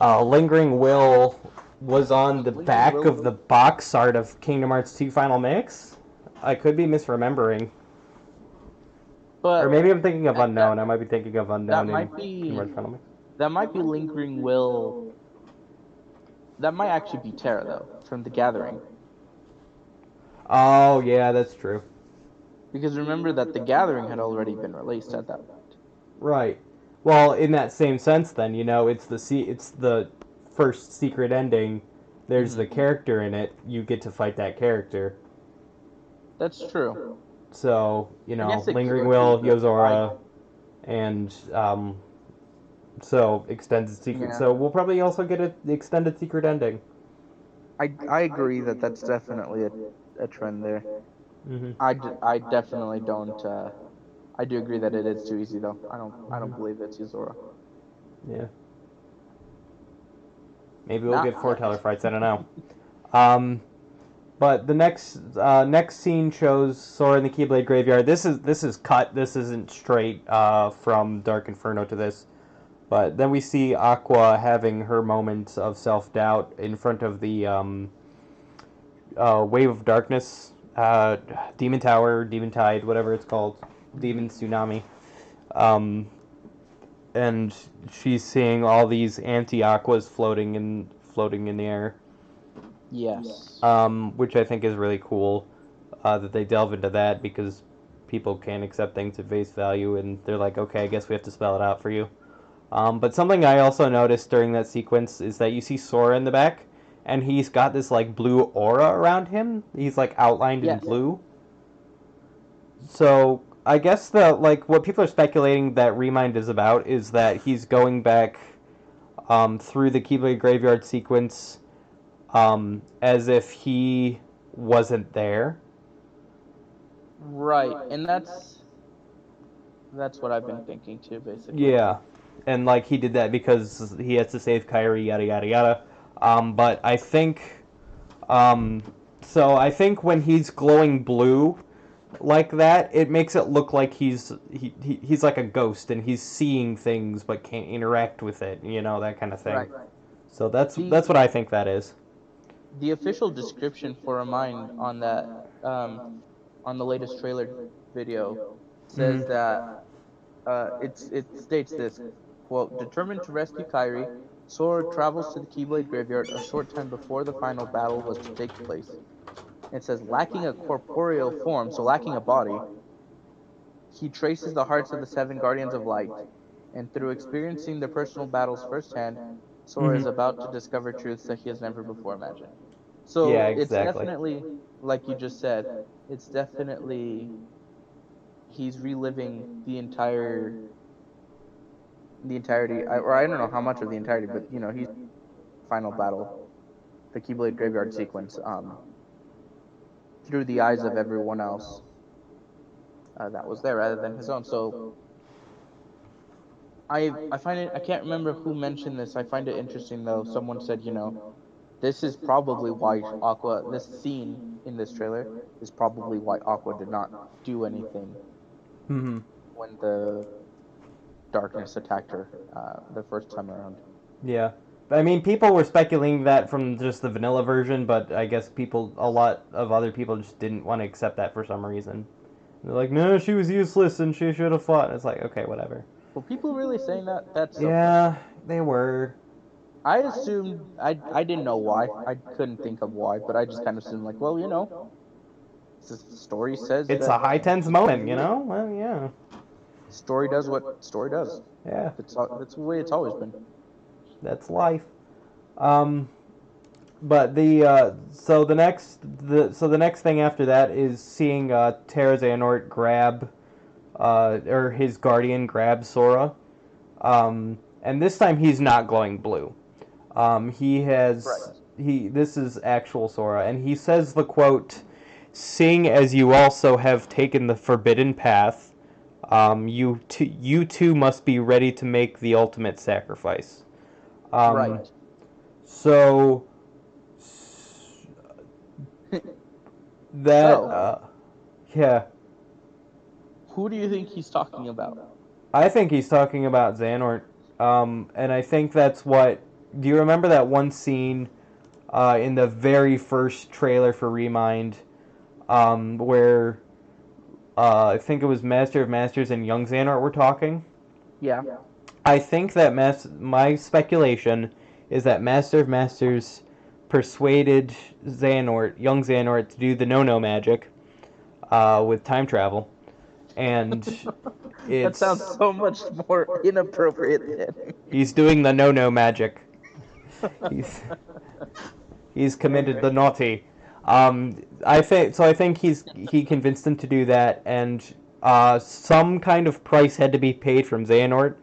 Lingering Will was on the Lingering back of Will, the box art of Kingdom Hearts 2 Final Mix. I could be misremembering, or but maybe I'm thinking of that Unknown. I might be thinking of that Unknown in might Kingdom be Hearts Final Mix. that might be Lingering Will. That might actually be Terra though from the Gathering, Oh yeah, that's true. because remember that the Gathering had already been released at that point. Right. Well, in that same sense, then it's it's the first secret ending. There's the Hmm. character in it. You get to fight that character. That's true. So I guess it Lingering could be, Will, but Yozora, and so extended secret. yeah, So we'll probably also get the extended secret ending. I agree that that's definitely a trend there. Mhm. I definitely don't. I do agree that it is too easy though. I don't believe it's Yuzora. Yeah. Maybe we'll Not get yet. foreteller fights. I don't know. Um, But the next scene shows Sora in the Keyblade graveyard. This is cut. This isn't straight from Dark Inferno to this. But then we see Aqua having her moments of self doubt in front of the Wave of Darkness, Demon Tower, Demon Tide, whatever it's called, Demon Hmm. Tsunami. Um, and she's seeing all these anti-Aquas floating in the air, Yes. which I think is really cool. That they delve into that because people can't accept things at face value, and they're like, okay, I guess we have to spell it out for you. But something I also noticed during that sequence is that you see Sora in the back, and he's got this like blue aura around him. He's like outlined in Yes. blue. So I guess the like what people are speculating that Remind is about is that he's going back through the Keyblade Graveyard sequence as if he wasn't there. Right. And that's what I've been thinking too, basically. Yeah, and like he did that because he has to save Kyrie, yada yada yada. But I think, um, so I think when he's glowing blue like that, it makes it look like he's like a ghost and he's seeing things but can't interact with it. You know, that kind of thing. Right. So that's The what I think that is. the official description for a mind on that on the latest trailer video says Mm-hmm. that it states this quote: determined to rescue Kyrie, Sora travels to the Keyblade graveyard a short time before the final battle was to take place. It says lacking a corporeal form, so lacking a body, he traces the hearts of the seven guardians of light, and through experiencing their personal battles firsthand, Sora is about to discover truths that he has never before imagined. Yeah, So it's exactly. definitely, like you just said, it's definitely he's reliving the entirety, or I don't know how much of the entirety, but he's final battle, the Keyblade Graveyard sequence, through the eyes of everyone else that was there rather than his own. So I find it, I can't remember who mentioned this. I find it interesting though. Someone said, this is probably why this scene in this trailer is probably why Aqua did not do anything Mm-hmm. when darkness attacked her the first time around. Yeah. I mean, people were speculating that from just the vanilla version, but I guess a lot of other people just didn't want to accept that for some reason. They're like, no, she was useless and she should have fought. And it's like, okay, whatever. Were people really saying that? That's so Yeah, they were. I assumed I didn't know why. I couldn't think of why, but I just kind of assumed like, well, the story says It's that a high tense moment, you know? Well, yeah. story does what story does. Yeah. That's the way it's always been. That's life. But the next thing after that is seeing Terra Xehanort grab or his guardian grab Sora. And this time he's not glowing blue. This is actual Sora, and he says the quote, "Seeing as you also have taken the forbidden path, you too must be ready to make the ultimate sacrifice." Right. So that yeah. Who do you think he's talking about? I think he's talking about Xehanort. And I think that's what. Do you remember that one scene in the very first trailer for Remind, where I think it was Master of Masters and Young Xehanort were talking? Yeah. I think that my speculation is that Master of Masters persuaded Young Xehanort, to do the no-no magic with time travel, and that sounds so much more inappropriate. He's doing the no-no magic. He's committed the naughty. I think he convinced him to do that, and some kind of price had to be paid from Xehanort.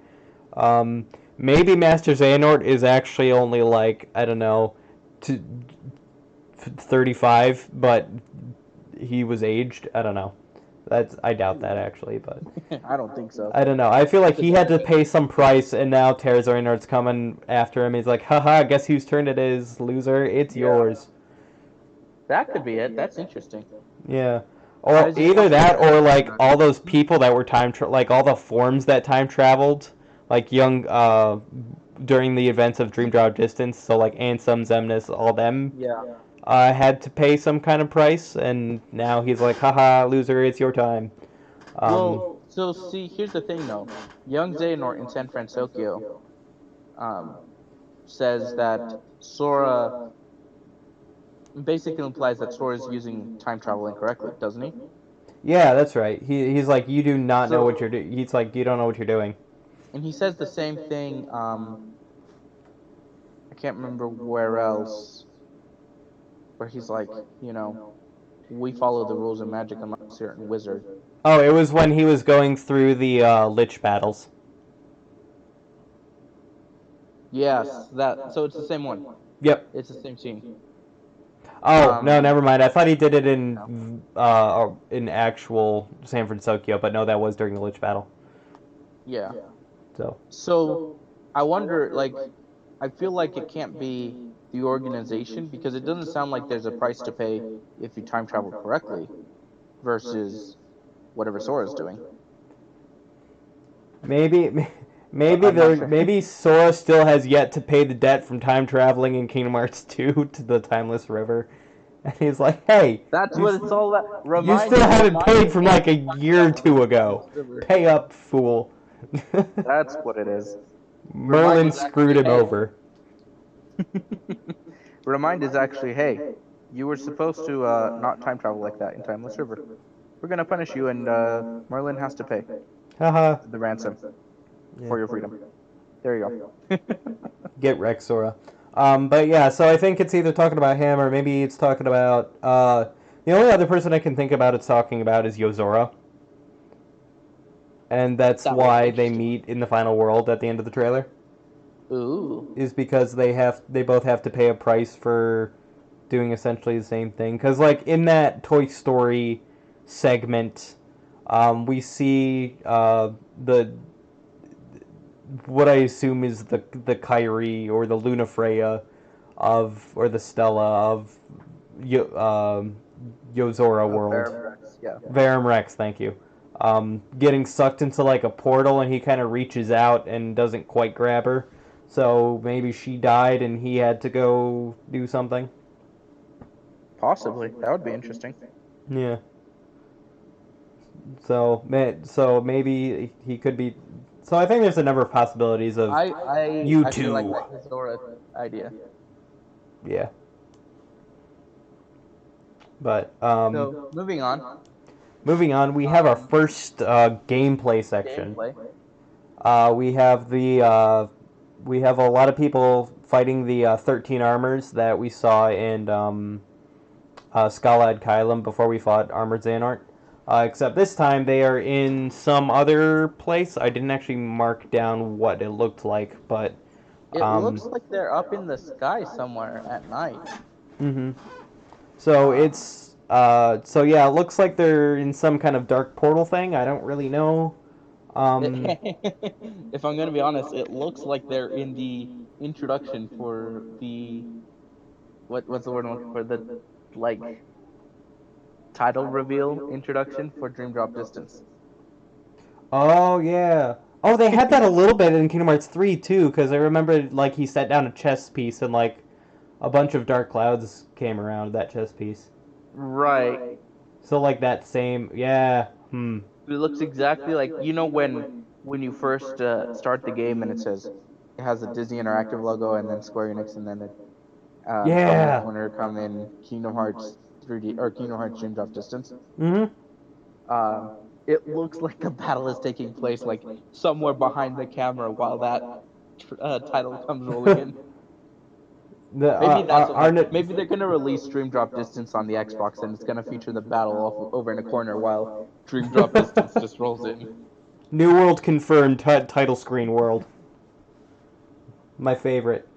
Maybe Master Xehanort is actually only like, I don't know, 35, but he was aged. I don't know. I doubt that actually, but I don't think so. I don't know. I feel like he had to pay some price, and now Terra Xehanort's coming after him. He's like, haha, guess whose turn it is, loser? It's yours. That could be it. That's interesting. Yeah. Or either that, or like all those people that were like all the forms that time traveled, like during the events of Dream Drop Distance. So like Ansem, Xemnas, all them. Yeah. Had to pay some kind of price, and now he's like, haha, loser, it's your time. Well, so see, here's the thing though. Young Xehanort in San Francisco says that Sora basically implies that Sora is using time travel incorrectly, doesn't he? Yeah, that's right. He's like, you do not know what you're doing. He's like, you don't know what you're doing. And he says the same thing, I can't remember where else, where he's like, we follow the rules of magic unless a certain wizard. Oh, it was when he was going through the Lich battles. Yes, so it's the same one. Yep. It's the same scene. Oh, no, never mind. I thought he did it in actual San Francisco, but no, that was during the Lich battle. Yeah. So I wonder, like, I feel like it can't be the organization, because it doesn't sound like there's a price to pay if you time travel correctly versus whatever Sora's doing. Maybe Sora still has yet to pay the debt from time traveling in Kingdom Hearts 2 to the Timeless River. And he's like, hey, that's what it's all about. You still haven't paid from like a year or two ago. Pay up, fool. That's what it is. Merlin screwed him over. Remind is actually, hey, you were supposed to not time travel like that in Timeless River. We're gonna punish you, and Merlin has to pay the ransom for your freedom. There you go. Get wrecked, Sora. But yeah, so I think it's either talking about him or maybe it's talking about the only other person I can think about it's talking about is Yozora. And that's why they meet in the final world at the end of the trailer. Ooh. Is because they both have to pay a price for doing essentially the same thing. Because like in that Toy Story segment, we see the what I assume is the Kyrie or the Lunafreya or the Stella of Yozora World. Verum Rex, yeah. Verum Rex, thank you. getting sucked into like a portal, and he kind of reaches out and doesn't quite grab her. So maybe she died and he had to go do something. Possibly. That would be interesting. Yeah. So maybe he could be. So I think there's a number of possibilities of you I feel like two. that Zora idea. Yeah. But So moving on. moving on, we have our first gameplay section. We have a lot of people fighting the 13 armors that we saw in Scalad Kylum before we fought Armored Xehanort. Except this time they are in some other place. I didn't actually mark down what it looked like, but It looks like they're up in the sky somewhere at night. Mm-hmm. So it's so yeah, it looks like they're in some kind of dark portal thing. I don't really know. If I'm gonna be honest, it looks like they're in the introduction for the what's the word I'm looking for? The like title reveal introduction for Dream Drop Distance. Oh yeah. Oh, they had that a little bit in Kingdom Hearts 3 too, because I remember like he set down a chess piece and like a bunch of dark clouds came around that chess piece. Right. So like that same, yeah. It looks exactly like when you first start the game and it has a Disney Interactive logo and then Square Enix and then from the Yeah. corner come in Kingdom Hearts 3D or Kingdom Hearts Dream Drop Distance. Mm-hmm. It looks like the battle is taking place like somewhere behind the camera while that title comes rolling in. Maybe they're gonna release Dream Drop Distance on the Xbox and it's gonna feature the battle over in a corner while Dream Drop Distance just rolls in. New World confirmed title screen world. My favorite.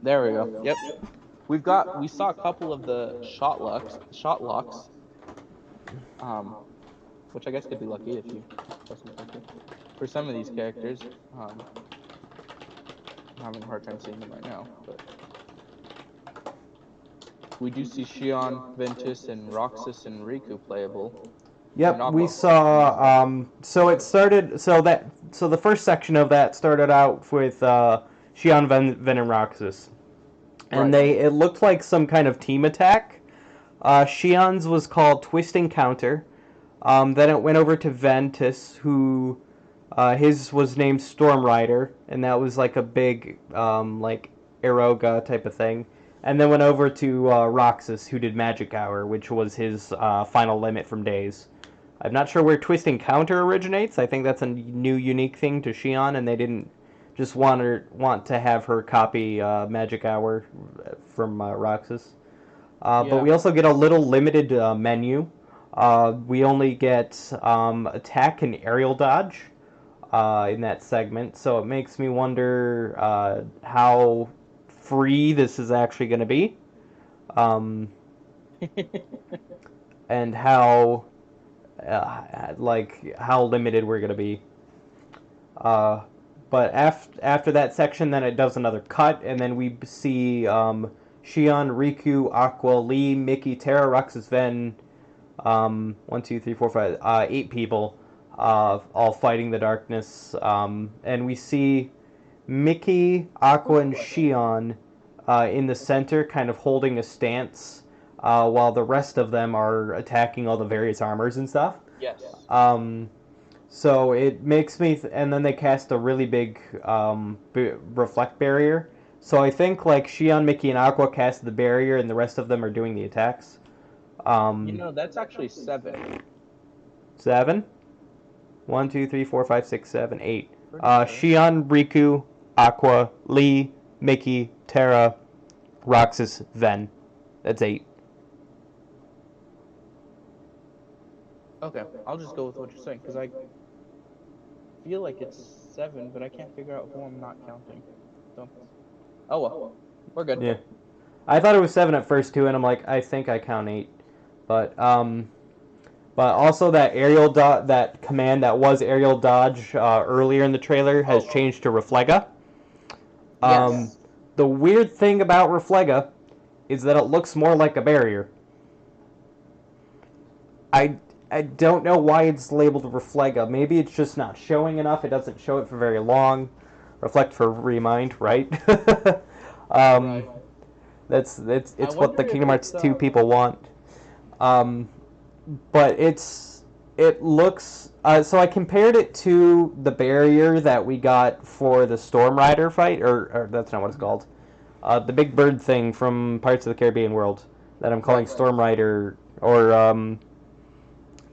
There we go. Yep. We saw a couple of the shot locks, which I guess could be lucky if you for some of these characters. I'm having a hard time seeing them right now, but we do see Shion, Ventus, and Roxas and Riku playable. Yep, we saw. So it started. So the first section of that started out with Shion, Ven, and Roxas, and it looked like some kind of team attack. Shion's was called Twist Encounter. Then it went over to Ventus, who his was named Storm Rider, and that was like a big like Eroga type of thing. And then went over to Roxas, who did Magic Hour, which was his final limit from Days. I'm not sure where Twist Encounter originates. I think that's a new, unique thing to Shion, and they didn't just want to have her copy Magic Hour from Roxas. But we also get a little limited menu. We only get attack and aerial dodge in that segment, so it makes me wonder how free this is actually going to be, and how how limited we're going to be. But after that section, then it does another cut, and then we see Shion, Riku, Aqua, Lee, Mickey, Terra, Roxas, Ven, 1, 2, 3, 4, 5, 8 people, all fighting the darkness. And we see Mickey, Aqua, and Shion in the center, kind of holding a stance, while the rest of them are attacking all the various armors and stuff. Yes. So it makes me, and then they cast a really big reflect barrier. So I think like Shion, Mickey, and Aqua cast the barrier, and the rest of them are doing the attacks. That's actually 7. 7? 1, 2, 3, 4, 5, 6, 7, 8. Shion, Riku, Aqua, Lee, Mickey, Terra, Roxas, Ven. That's 8. Okay, I'll just go with what you're saying, because I feel like it's 7, but I can't figure out who I'm not counting. So, oh well, we're good. Yeah, I thought it was 7 at first too, and I'm like, I think I count 8, but also that that command that was aerial dodge earlier in the trailer has changed to Reflega. Yes. The weird thing about Reflega is that it looks more like a barrier. I don't know why it's labeled Reflega. Maybe it's just not showing enough. It doesn't show it for very long. Reflect for remind, right? Right. It's I what the wonder if Kingdom Hearts it's 2 people want. But it looks so I compared it to the barrier that we got for the Storm Rider fight, or that's not what it's called. The big bird thing from Pirates of the Caribbean world that I'm calling Right. Storm Rider, or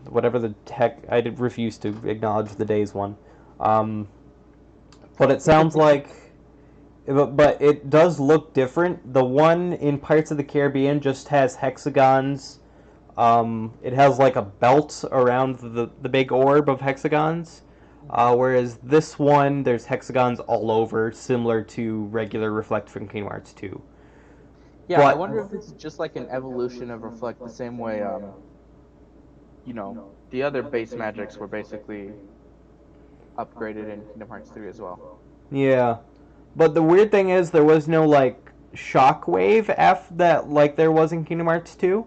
whatever the heck. I refuse to acknowledge the days one. But it sounds like, but it does look different. The one in Pirates of the Caribbean just has hexagons. It has like a belt around the big orb of hexagons. Whereas this one, there's hexagons all over, similar to regular Reflect from Kingdom Hearts 2. Yeah, I But- wonder if it's just like an evolution of Reflect, the same way, the other base magics were basically upgraded in Kingdom Hearts 3 as well. Yeah. But the weird thing is there was no like shockwave that like there was in Kingdom Hearts 2.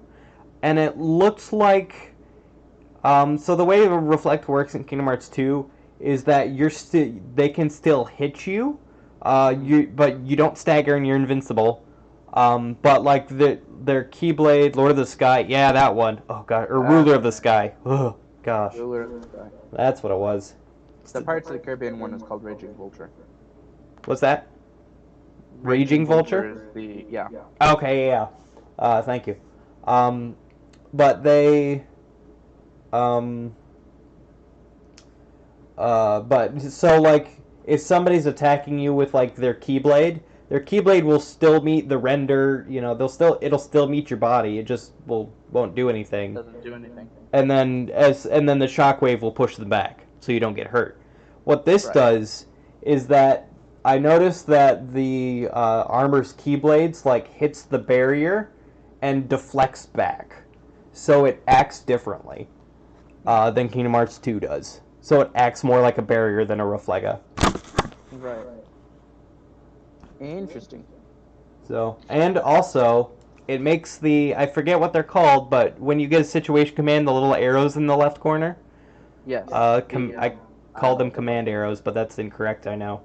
And it looks like so the way Reflect works in Kingdom Hearts 2 is that they can still hit you. But you don't stagger and you're invincible. But like their Keyblade, Lord of the Sky, yeah, that one. Oh god, or Ruler of the Sky. Oh gosh. Ruler of the Sky. That's what it was. The Pirates of the Caribbean one is called Raging Vulture. What's that? Raging Vulture? Is the yeah. Okay, yeah. Thank you. But they, but so like if somebody's attacking you with like their Keyblade will still meet the render. It'll still meet your body. It just won't do anything. Doesn't do anything. And then the shockwave will push them back, so you don't get hurt. What this does is that I noticed that the armor's Keyblades like hits the barrier and deflects back, so it acts differently than Kingdom Hearts 2 does. So it acts more like a barrier than a Reflega. Right. Interesting. So, and also, it makes I forget what they're called, but when you get a situation command, the little arrows in the left corner, Yes. I call them command arrows, but that's incorrect, I know.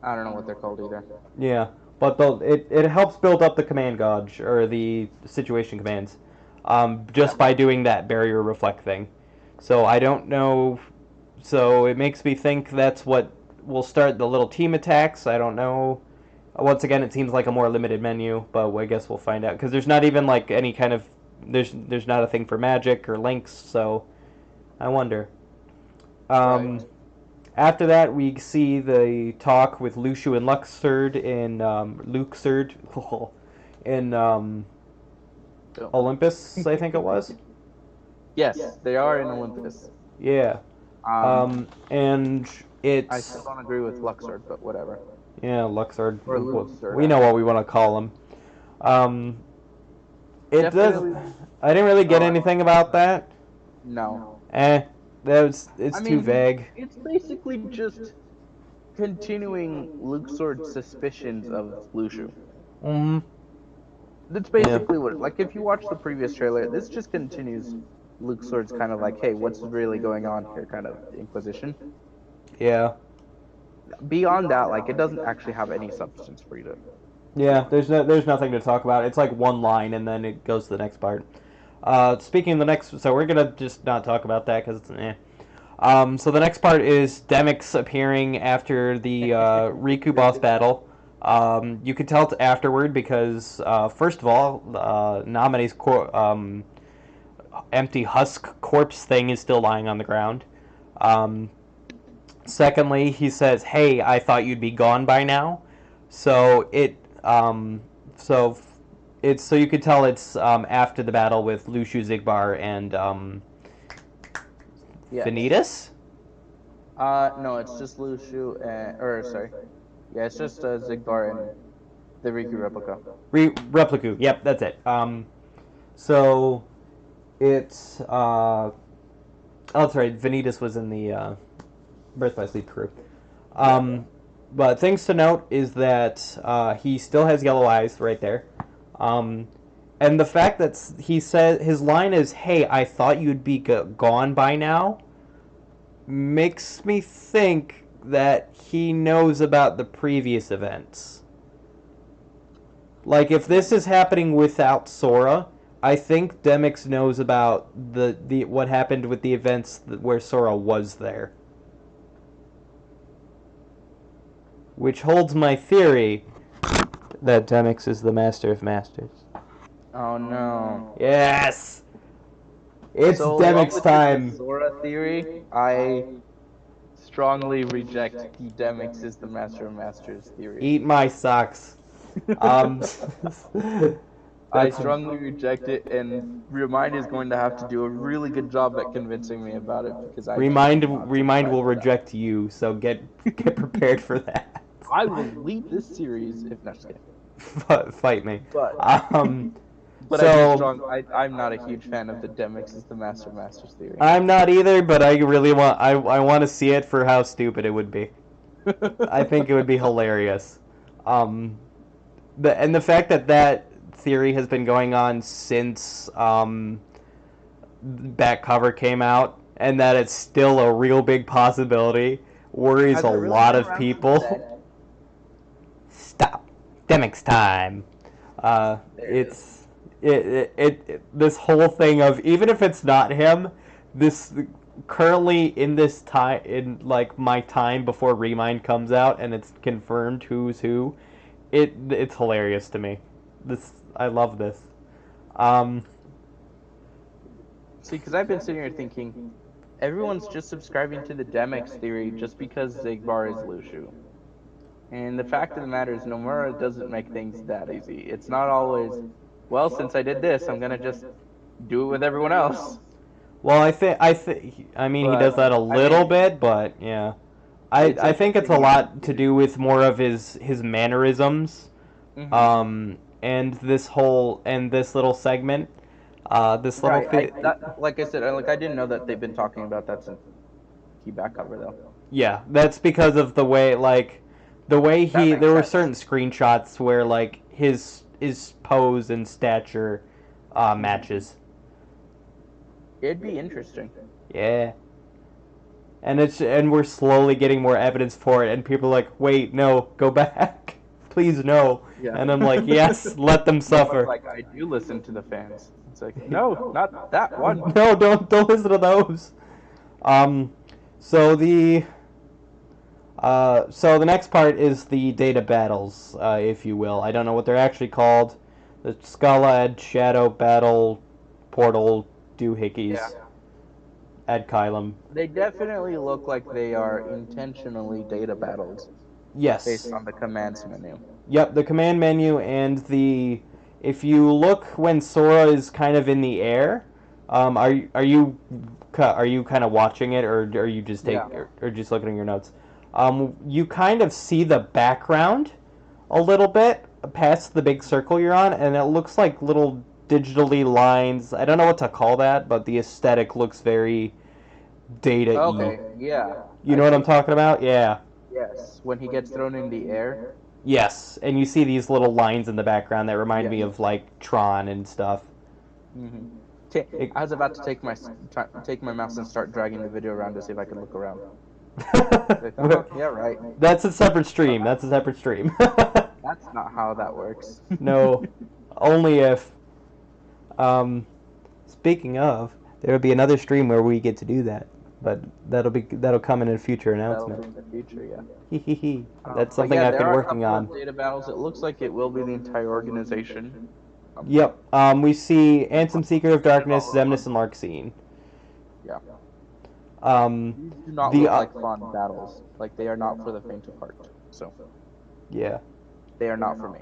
I don't know what they're called either. Yeah, but it helps build up the command gauge, or the situation commands, just by doing that barrier reflect thing. So I don't know, so it makes me think that's what will start the little team attacks. I don't know. Once again, it seems like a more limited menu, but I guess we'll find out. Because there's not even like any kind of, there's not a thing for magic or links, so I wonder. Right. After that, we see the talk with Luxu and Luxord in Olympus, I think it was. Yes, they are in Olympus. Yeah. And it's... I still don't agree with Luxord, but whatever. Yeah, Luxord. Or Luxord. We know what we want to call him. It Definitely- does... I didn't really get anything about that. No. It's I too mean, vague. It's basically just continuing Luxord's suspicions of Luxu. Mm-hmm. That's basically what. Like, if you watch the previous trailer, this just continues Luxord's kind of like, hey, what's really going on here, kind of Inquisition. Yeah. Beyond that, like, it doesn't actually have any substance for you to. Yeah, there's nothing to talk about. It's like one line, and then it goes to the next part. Speaking of the next, so we're gonna just not talk about that because it's So the next part is Demyx appearing after the Riku boss battle. You can tell it's afterward because first of all, Namine's empty husk corpse thing is still lying on the ground. Secondly, he says, "Hey, I thought you'd be gone by now." So so you could tell it's after the battle with Luxu, Xigbar, and Yes. Vanitas? No, it's just Luxu yeah, it's just Xigbar and the Riku replica. Repliku, yep, that's it. So it's oh, that's right. Vanitas was in the Birth by Sleep crew. But things to note is that he still has yellow eyes right there. And And the fact that he said his line is, "Hey, I thought you'd be gone by now," makes me think that he knows about the previous events. Like, if this is happening without Sora, I think Demyx knows about the what happened with the events where Sora was there. Which holds my theory that Demyx is the Master of Masters. Oh no. Yes! It's so Demyx time! The Sora theory, I strongly reject the Demyx is the Master of Masters theory. Eat my socks. I strongly reject it, and Remind is going to have to do a really good job at convincing me about it, because Remind will reject you, so get prepared for that. I will lead this series if not. Fight me. But so I'm not a huge fan of the Demyx is the Master of Masters theory. I'm not either, but I really want I want to see it for how stupid it would be. I think it would be hilarious. And the fact that theory has been going on since back cover came out, and that it's still a real big possibility, worries a lot of people. Stop. Demyx time. This whole thing of, even if it's not him, this currently in this time, in like my time before Remind comes out and it's confirmed who's who, it's hilarious to me. I love this. See, because I've been sitting here thinking, everyone's just subscribing to the Demyx theory just because Xigbar is Lushu. And the fact of the matter is, Nomura doesn't make things that easy. It's not always, well, since I did this, I'm gonna just do it with everyone else. Well, I mean, he does that a little bit, but yeah. I think it's a lot to do with more of his mannerisms. Mm-hmm. And this little segment, this little like I said, I didn't know that they've been talking about that since key back cover though. Yeah, that's because of the way there were certain screenshots where like his pose and stature matches. It'd be interesting. Yeah. And we're slowly getting more evidence for it, and people are like, "Wait, no, go back, please, no." Yeah. And I'm like, "Yes, let them suffer." Like, I do listen to the fans. It's like, no, not that one. No, don't listen to those. So the next part is the data battles, if you will. I don't know what they're actually called. The Scala Shadow Battle Portal Doohickeys. Yeah. Ad Kylum. They definitely look like they are intentionally data battles. Yes. Based on the commands menu. Yep, the command menu, and if you look when Sora is kind of in the air, are you kind of watching it, or are you just or just looking at your notes? You kind of see the background a little bit past the big circle you're on, and it looks like little digitally lines. I don't know what to call that, but the aesthetic looks very data-y. Okay, yeah. You know what I'm talking about? Yeah. Yes, when he gets thrown in the air. Yes, and you see these little lines in the background that remind me of like Tron and stuff. Mm-hmm. I was about to take my mouse and start dragging the video around to see if I can look around. Yeah, right. That's a separate stream. That's not how that works. No, only if. Speaking of, there will be another stream where we get to do that, but that'll come in a future announcement. That'll be in the future, yeah. That's something I've been working on. Data battles. It looks like it will be the entire organization. Yep. We see Ansem, Seeker of Darkness, Xemnas, and Larxene. Yeah. These do not look like fun battles. Like, they are not for the faint of heart. So. Yeah. They are not for me.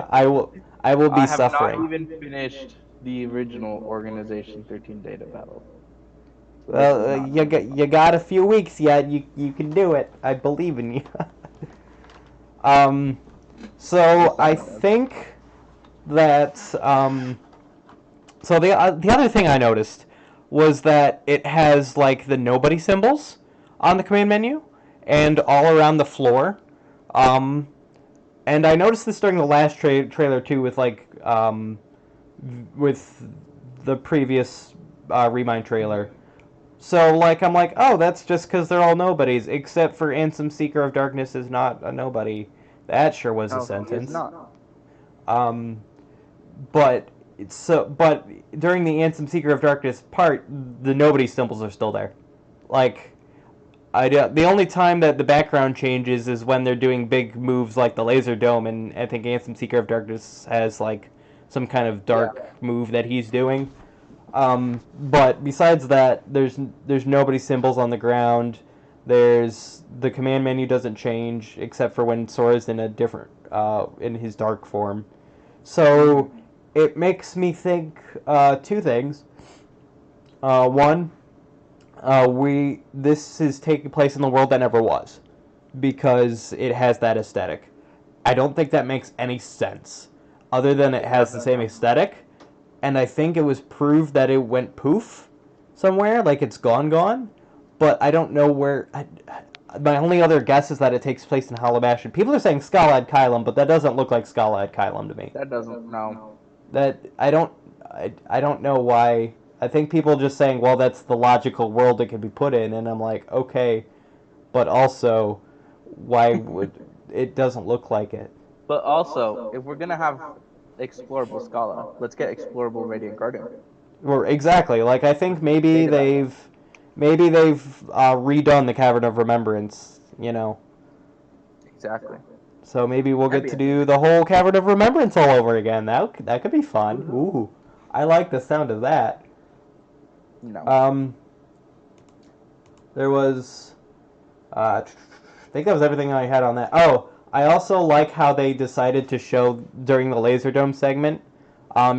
I will be suffering. I have not even finished the original Organization 13 data battle. So well, you got a few weeks yet. You can do it. I believe in you. So I think that so the other thing I noticed was that it has like the nobody symbols on the command menu and all around the floor. And I noticed this during the last trailer too, with like with the previous Remind trailer. So, like, I'm like, oh, that's just because they're all nobodies, except for Ansem Seeker of Darkness is not a nobody. That sure was a No, he is sentence. not. Um, but but during the Ansem Seeker of Darkness part, the nobody symbols are still there. Like, the only time that the background changes is when they're doing big moves like the laser dome, and I think Ansem Seeker of Darkness has like some kind of dark move that he's doing. But besides that, there's nobody symbols on the ground. There's the command menu doesn't change except for when Sora's in a different in his dark form. So it makes me think two things. One, this is taking place in the world that never was because it has that aesthetic. I don't think that makes any sense other than it has the same aesthetic. And I think it was proved that it went poof somewhere, like it's gone. But I don't know where. My only other guess is that it takes place in Halabashan. People are saying Skalad Kylam, but that doesn't look like Skalad Kylam to me. That doesn't. No. That I don't know why. I think people just saying, well, that's the logical world it could be put in, and I'm like, okay, but also, why would it doesn't look like it? But also, if we're gonna have explorable Scala, let's get explorable Radiant Garden. Or exactly, like I think maybe they've redone the Cavern of Remembrance, you know. Exactly. So maybe we'll get to do the whole Cavern of Remembrance all over again. That could be fun. Ooh, I like the sound of that. No. There was, I think that was everything I had on that. Oh, I also like how they decided to show during the Laserdome segment,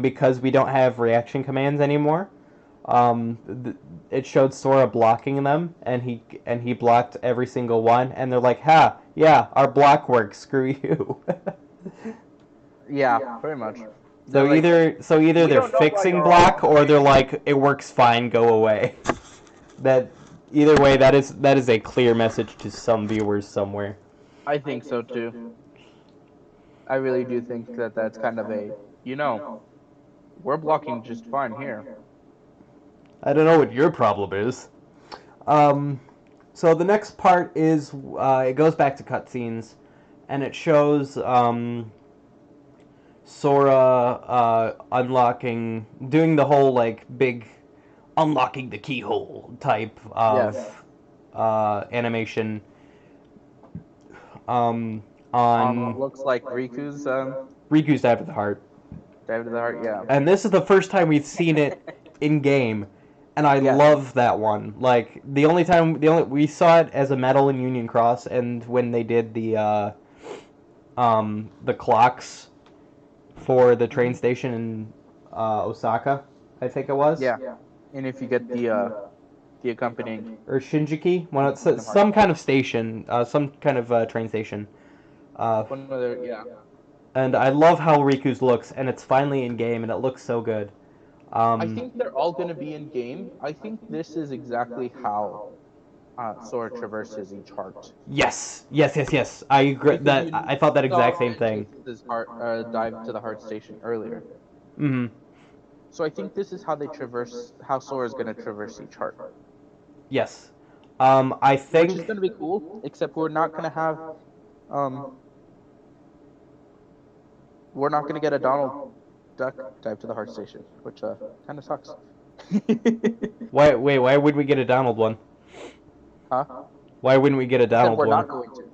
because we don't have reaction commands anymore. It showed Sora blocking them, and he blocked every single one, and they're like, "Ha, yeah, our block works. Screw you." Yeah, pretty much. So either they're fixing block or they're like, it works fine, go away. That either way, that is a clear message to some viewers somewhere. I think so too. I really do think that that's kind of a, we're blocking just fine here. I don't know what your problem is. So the next part is it goes back to cutscenes, and it shows Sora doing the whole like big unlocking the keyhole type of animation. On looks like Riku's Dive to the Heart. Dive to the Heart, yeah. And this is the first time we've seen it in game, and I love that one. Like the only we saw it as a medal in Union Cross, and when they did the clocks for the train station in Osaka, I think it was. Yeah. And if you get the accompanying or Shinjuku, some kind of station, some kind of train station. And I love how Riku's looks, and it's finally in game, and it looks so good. I think they're all going to be in game. I think this is exactly how Sora traverses each heart. Yes. I agree. I thought that exact same thing. His heart dive to the heart station earlier. Mm-hmm. So I think this is how how Sora's going to traverse each heart. Yes. I think... Which is going to be cool, except we're not going to have... we're not going to get a Donald Duck dive to the heart station, which kind of sucks. Why would we get a Donald one? Huh? Why wouldn't we get a Donald one? We're not going to.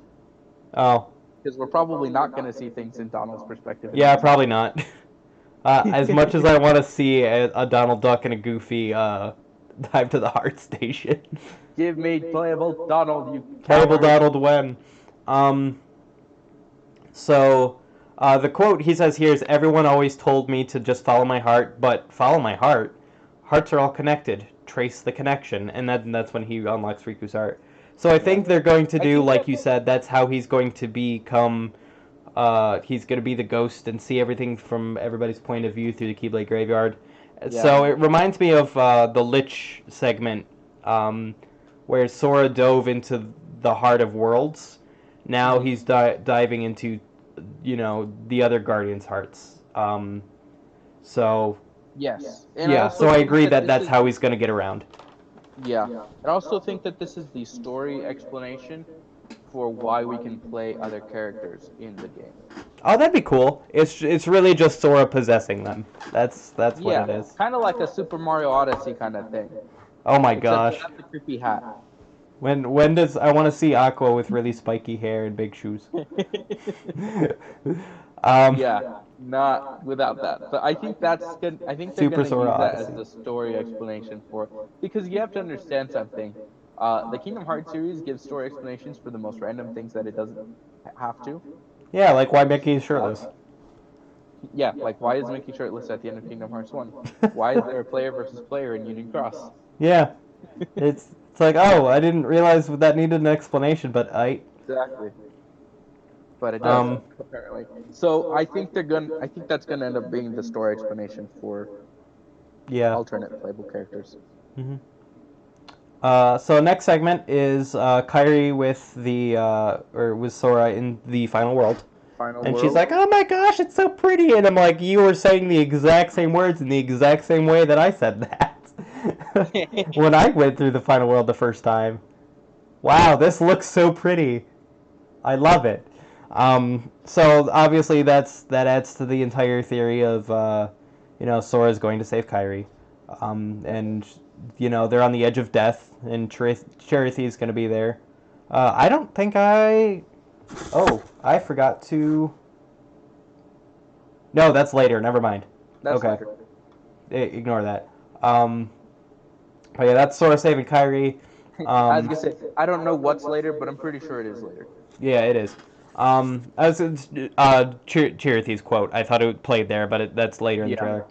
Oh. Because we're probably not going to see things in Donald's perspective. Yeah, probably not. As much as I want to see a Donald Duck and a Goofy dive to the heart station. Give me playable Donald, you Playable Donald when? So, the quote he says here is, "Everyone always told me to just follow my heart, but follow my heart? Hearts are all connected. Trace the connection." And that's when he unlocks Riku's heart. So I think they're going to do, like you said, that's how he's going to become... he's going to be the ghost and see everything from everybody's point of view through the Keyblade Graveyard. Yeah. So it reminds me of the Lich segment, where Sora dove into the heart of worlds. Now he's diving into, the other Guardians' hearts. So Yes, and yeah, so I think agree that this that's is how he's gonna get around. yeah. I also think that this is the story explanation for why we can play other characters in the game. Oh, that'd be cool. It's really just Sora possessing them. That's what Yeah, it is. kind of like a Super Mario Odyssey kind of thing, Oh my except gosh. without the creepy hat. When does I want to see Aqua with really spiky hair and big shoes? um, Yeah, not without that. But I think that's good. I think they're Super gonna Sora use that as Odyssey. the story explanation for because you have to understand something. The Kingdom Hearts series gives story explanations for the most random things that it doesn't have to. Yeah, like why Mickey's shirtless. Yeah, like why is Mickey shirtless at the end of Kingdom Hearts 1? Why is there a player versus player in Union Cross? Yeah, it's like, oh, I didn't realize that needed an explanation, but Exactly. But it does, um apparently. So I think that's gonna end up being the story explanation for yeah. alternate playable characters. hmm so next segment is Kairi with the or with Sora in the final world. Final And she's world. like, "Oh my gosh, it's so pretty." And I'm like, "You were saying the exact same words in the exact same way that I said that when I went through the final world the first time. Wow, this looks so pretty. I love it." So obviously that adds to the entire theory of Sora's going to save Kairi, and they're on the edge of death, and Charity's going to be there. I don't think I. Oh, I forgot to. No, that's later. Never mind. That's Okay, later. Ignore that. Um, but yeah, that's Sora saving Kairi. I was gonna say I don't know what's later, but I'm pretty sure it is later. Yeah, it is. As Charity's quote, I thought it played there, but that's later in the Yeah. trailer.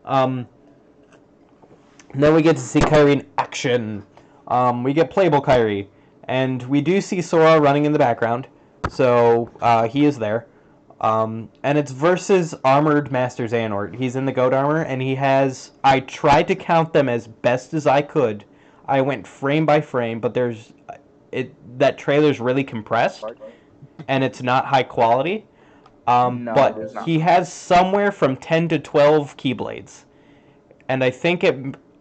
Um, then we get to see Kairi in action. We get playable Kairi, and we do see Sora running in the background, so he is there. And it's versus Armored Master Xehanort. He's in the goat armor, and he has. I tried to count them as best as I could. I went frame by frame, but that trailer's really compressed, and it's not high quality. No, it is But not. he has somewhere from 10 to 12 Keyblades, and I think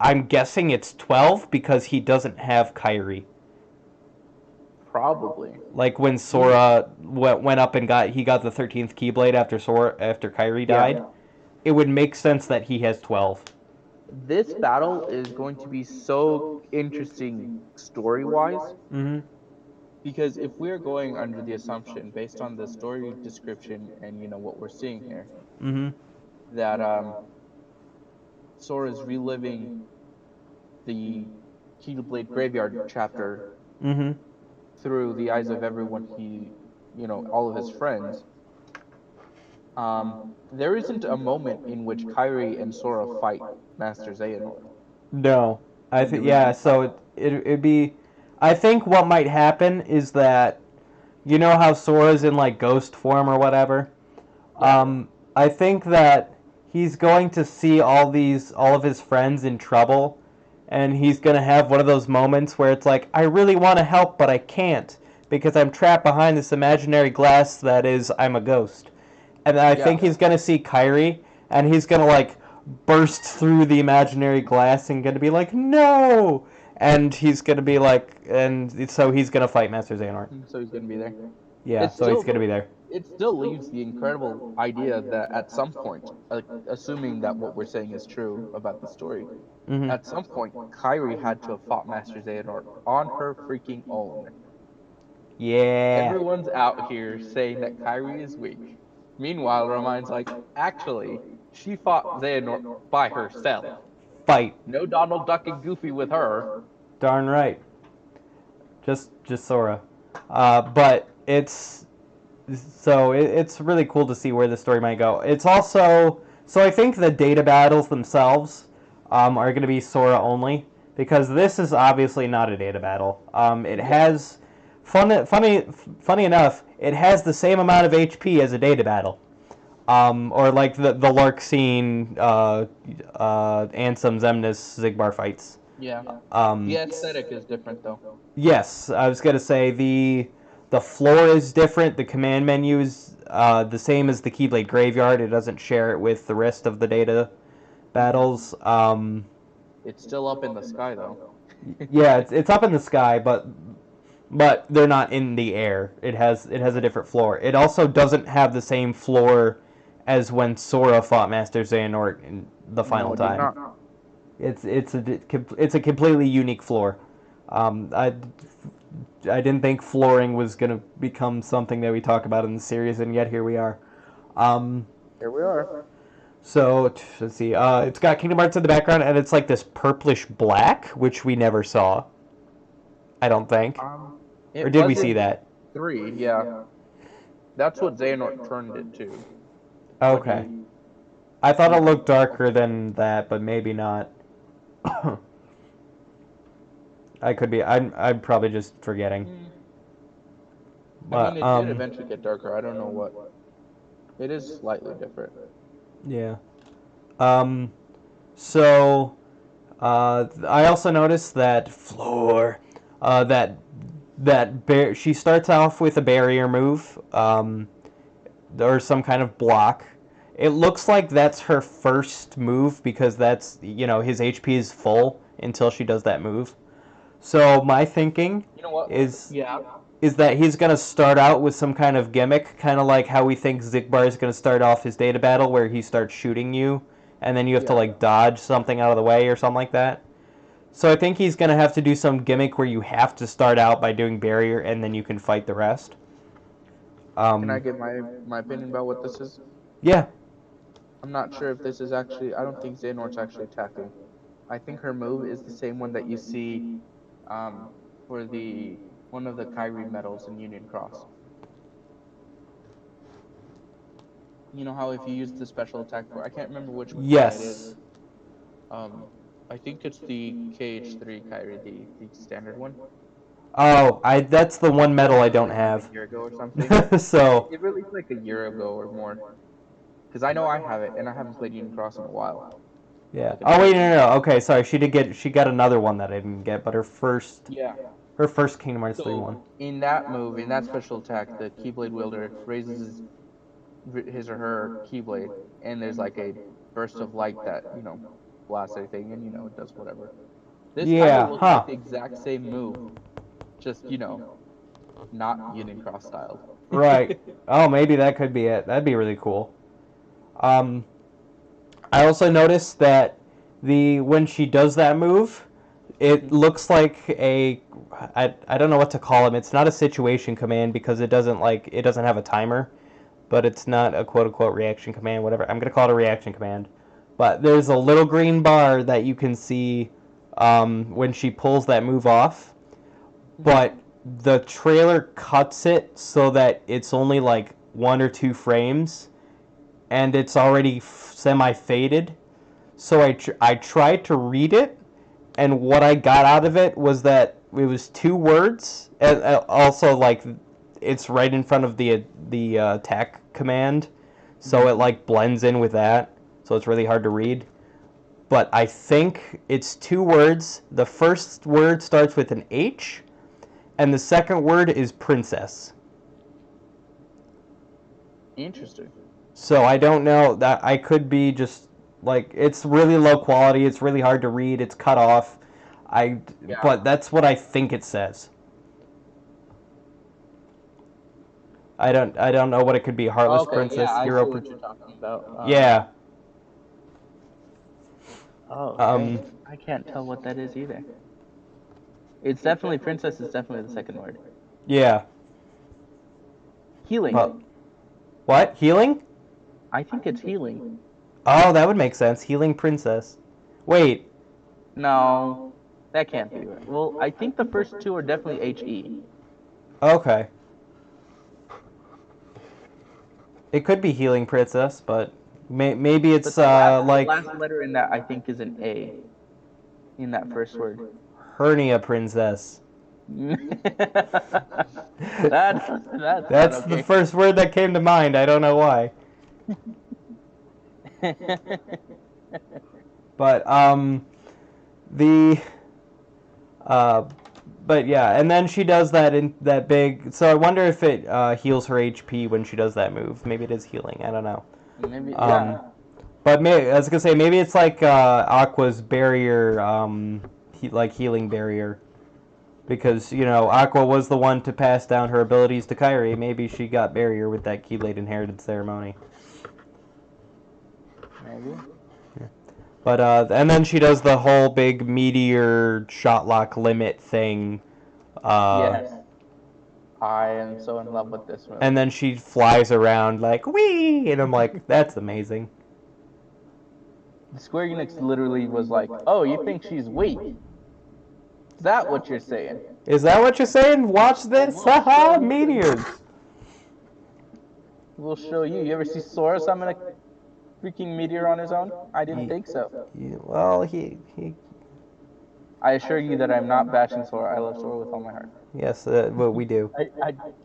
I'm guessing it's 12 because he doesn't have Kairi. Probably. Like when Sora went up and got the 13th Keyblade after Kairi died, Yeah. it would make sense that he has 12. This battle is going to be so interesting story-wise Mm-hmm. because if we're going under the assumption based on the story description and what we're seeing here Mm-hmm. that Sora's reliving the Keyblade Graveyard chapter Mm-hmm. through the eyes of everyone all of his friends. There isn't a moment in which Kairi and Sora fight Master Xehanort. No, I In the think yeah. region. So it'd be. I think what might happen is that how Sora's in like ghost form or whatever. Yeah. I think that he's going to see all of his friends in trouble, and he's gonna have one of those moments where it's like, I really want to help, but I can't because I'm trapped behind this imaginary glass that is I'm a ghost. And I think he's gonna see Kairi, and he's gonna like burst through the imaginary glass and gonna be like, no. And he's gonna be like, and so he's gonna fight Master Xehanort. So he's going to be there. Yeah, so he's gonna be there. It still leaves the incredible idea that at some point, assuming that what we're saying is true about the story, Mm-hmm. at some point, Kairi had to have fought Master Xehanort on her freaking own. Yeah. Everyone's out here saying that Kairi is weak. Meanwhile, Romine's like, actually, she fought Xehanort by herself. Fight. No Donald Duck and Goofy with her. Darn right. Just Sora. But it's really cool to see where the story might go. It's also so I think the data battles themselves are going to be Sora only because this is obviously not a data battle. It has funny enough, it has the same amount of HP as a data battle. Or like the Larkseen, Ansem, Xemnas, Zigbar fights. Yeah. The aesthetic is different though. Yes, I was gonna say the floor is different. The command menu is the same as the Keyblade Graveyard. It doesn't share it with the rest of the data battles. It's still up in the sky though. Yeah, it's up in the sky, but they're not in the air. It has a different floor. It also doesn't have the same floor as when Sora fought Master Xehanort in the final time. It's a completely unique floor. I didn't think flooring was gonna become something that we talk about in the series, and yet here we are. Here we are. So let's see. It's got Kingdom Hearts in the background, and it's like this purplish black, which we never saw. I don't think. Or did we see that? 3, yeah. That's what Xehanort turned it to. Okay. I thought it looked darker than that, but maybe not. I could be. I'm probably just forgetting. I mean, it did eventually get darker. I don't know what. It is slightly different. Yeah. So, I also noticed that floor, she starts off with a barrier move, or some kind of block. It looks like that's her first move because that's, his HP is full until she does that move. So my thinking is that he's going to start out with some kind of gimmick, kind of like how we think Zigbar is going to start off his data battle, where he starts shooting you, and then you have to dodge something out of the way or something like that. So I think he's going to have to do some gimmick where you have to start out by doing barrier, and then you can fight the rest. Can I give my opinion about what this is? Yeah. I'm not sure if this is actually... I don't think Xehanort's actually attacking. I think her move is the same one that you see for one of the Kyrie medals in Union Cross. You know how if you use the special attack for... I can't remember which one it is. I think it's the KH3 Kyrie, the standard one. Oh, that's the one medal I don't have. A year ago or something. So it released like a year ago or more. Because I know I have it, and I haven't played Union Cross in a while. Yeah. Oh wait, no. Okay, sorry. She got another one that I didn't get, but her first Kingdom Hearts 3 one. In that move, in that special attack, the Keyblade wielder raises his or her Keyblade, and there's like a burst of light that blasts everything, and it does whatever. This kind of looks like the exact same move, just not Union Cross styled. Right. Oh, maybe that could be it. That'd be really cool. I also noticed that when she does that move, it looks like I don't know what to call him. It's not a situation command because it doesn't have a timer, but it's not a quote unquote reaction command, whatever. I'm gonna call it a reaction command. But there's a little green bar that you can see when she pulls that move off, but the trailer cuts it so that it's only like 1 or 2 frames, and it's already semi-faded. So I tried to read it, and what I got out of it was that it was 2 words, and also it's right in front of the attack command, so it blends in with that, so it's really hard to read. But I think it's 2 words. The first word starts with an H, and the second word is princess. Interesting. So I don't know, that I could be just it's really low quality, it's really hard to read, it's cut off. But that's what I think it says. I don't know what it could be. Heartless Princess, Hero Princess. What you're talking about. Yeah. Oh, okay. I can't tell what that is either. It's definitely princess. Is definitely the second word. Yeah. Healing. What? Healing? I think it's healing. Oh, that would make sense. Healing princess. Wait. No, that can't be right. Well, I think the first 2 are definitely HE. Okay. It could be healing princess, but maybe it's the last letter in that I think is an A. In that first word. Hernia princess. That's okay. The first word that came to mind. I don't know why. But But yeah, and then she does that in that big. So I wonder if it heals her HP when she does that move. Maybe it is healing. I don't know. Maybe, But maybe I was gonna say maybe it's like Aqua's barrier, like healing barrier, because Aqua was the one to pass down her abilities to Kairi. Maybe she got barrier with that Keyblade inheritance ceremony. Maybe. Yeah. But and then she does the whole big meteor shot lock limit thing. Yes. I am so in love with this move. And then she flies around like wee, and I'm like, that's amazing. Square Enix literally was like, "Oh, you think she's weak? Is that what you're saying? Is that what you're saying? Watch this, haha, meteors." We'll show you. You ever see Sora summon a freaking meteor on his own? I didn't think so. Well, he. I assure you that I'm not bashing Sora. I love Sora with all my heart. Yes, well, we do.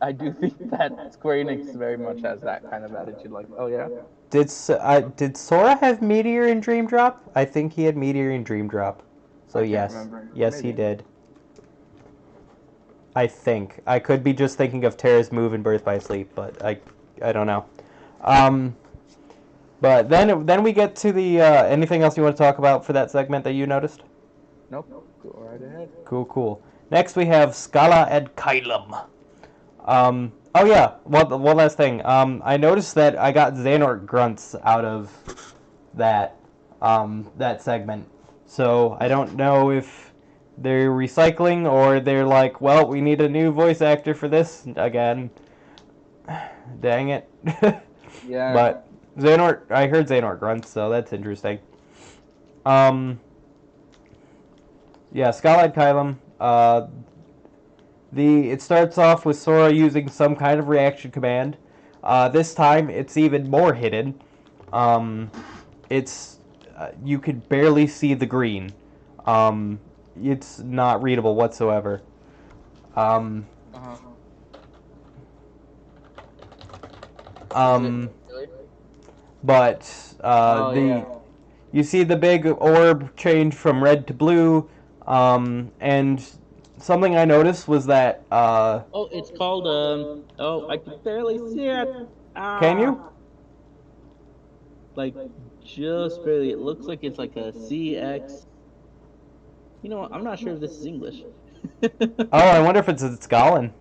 I do think that Square Enix very much has that kind of attitude. Like, oh yeah. Did Sora have Meteor in Dream Drop? I think he had Meteor in Dream Drop. So yes, yes he did. I think I could be just thinking of Terra's move in Birth by Sleep, but I don't know. But then we get to the anything else you want to talk about for that segment that you noticed? Nope. Go right ahead. Cool. Next we have Scala and Kylum. Oh yeah, one last thing. I noticed that I got Xehanort grunts out of that segment. So I don't know if they're recycling or they're like, well, we need a new voice actor for this again. Dang it. Yeah. But Xehanort, I heard Xehanort grunts, so that's interesting. Yeah, Scala and Kylum. It starts off with Sora using some kind of reaction command. This time, it's even more hidden. You could barely see the green. It's not readable whatsoever. But you see the big orb change from red to blue, and something I noticed was that it's called I can barely see it. Can you? Like just barely. It looks like it's like a CX. You know what? I'm not sure if this is English. Oh, I wonder if it's Scotland.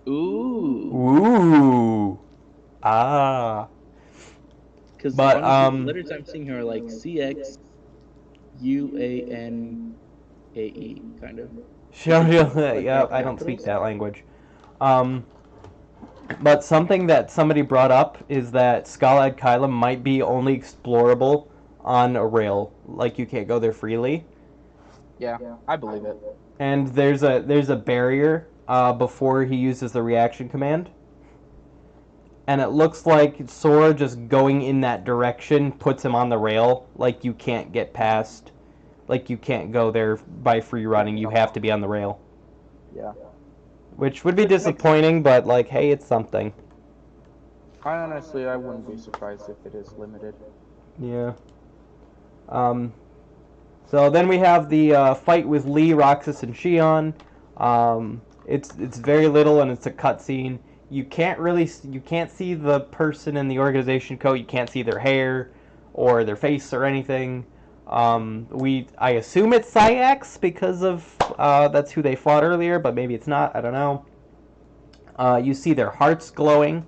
Ooh. Ah. Because the letters I'm seeing here are like CX UANAE kind of. Yeah, I don't speak that language. But something that somebody brought up is that Scala and Kylum might be only explorable on a rail. Like, you can't go there freely. Yeah, I believe it. And there's a barrier before he uses the reaction command. And it looks like Sora just going in that direction puts him on the rail. Like, you can't get past. Like, you can't go there by free running. You have to be on the rail. Yeah. Which would be disappointing, but, like, hey, it's something. I wouldn't be surprised if it is limited. Yeah. So then we have the fight with Lee, Roxas, and Xion. It's very little, and it's a cutscene. You can't see the person in the organization coat. You can't see their hair or their face or anything. I assume it's Sayax because of that's who they fought earlier, but maybe it's not. I don't know. You see their hearts glowing.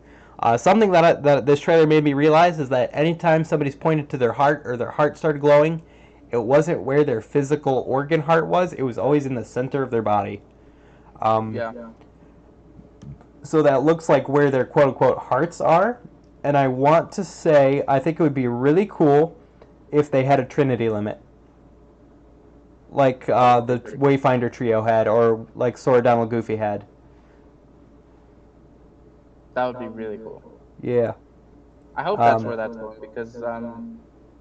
Something that this trailer made me realize is that anytime somebody's pointed to their heart or their heart started glowing, it wasn't where their physical organ heart was. It was always in the center of their body. So that looks like where their quote-unquote hearts are. And I want to say, I think it would be really cool if they had a Trinity limit. Like the Wayfinder trio had, or like Sora, Donald, Goofy had. That would be really cool. Yeah. I hope that's where that's going, because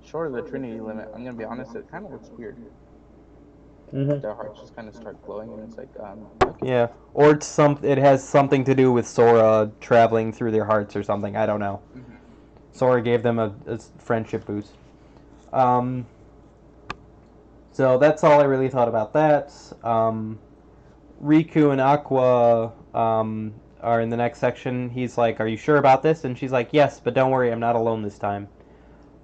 short of the Trinity limit, I'm gonna be honest, it kind of looks weird. Their hearts just kind of start glowing, and it's like, okay. Yeah, or it has something to do with Sora traveling through their hearts or something. I don't know. Sora gave them a friendship boost. So that's all I really thought about that. Riku and Aqua are in the next section, he's like, "Are you sure about this?" And she's like, "Yes, but don't worry, I'm not alone this time."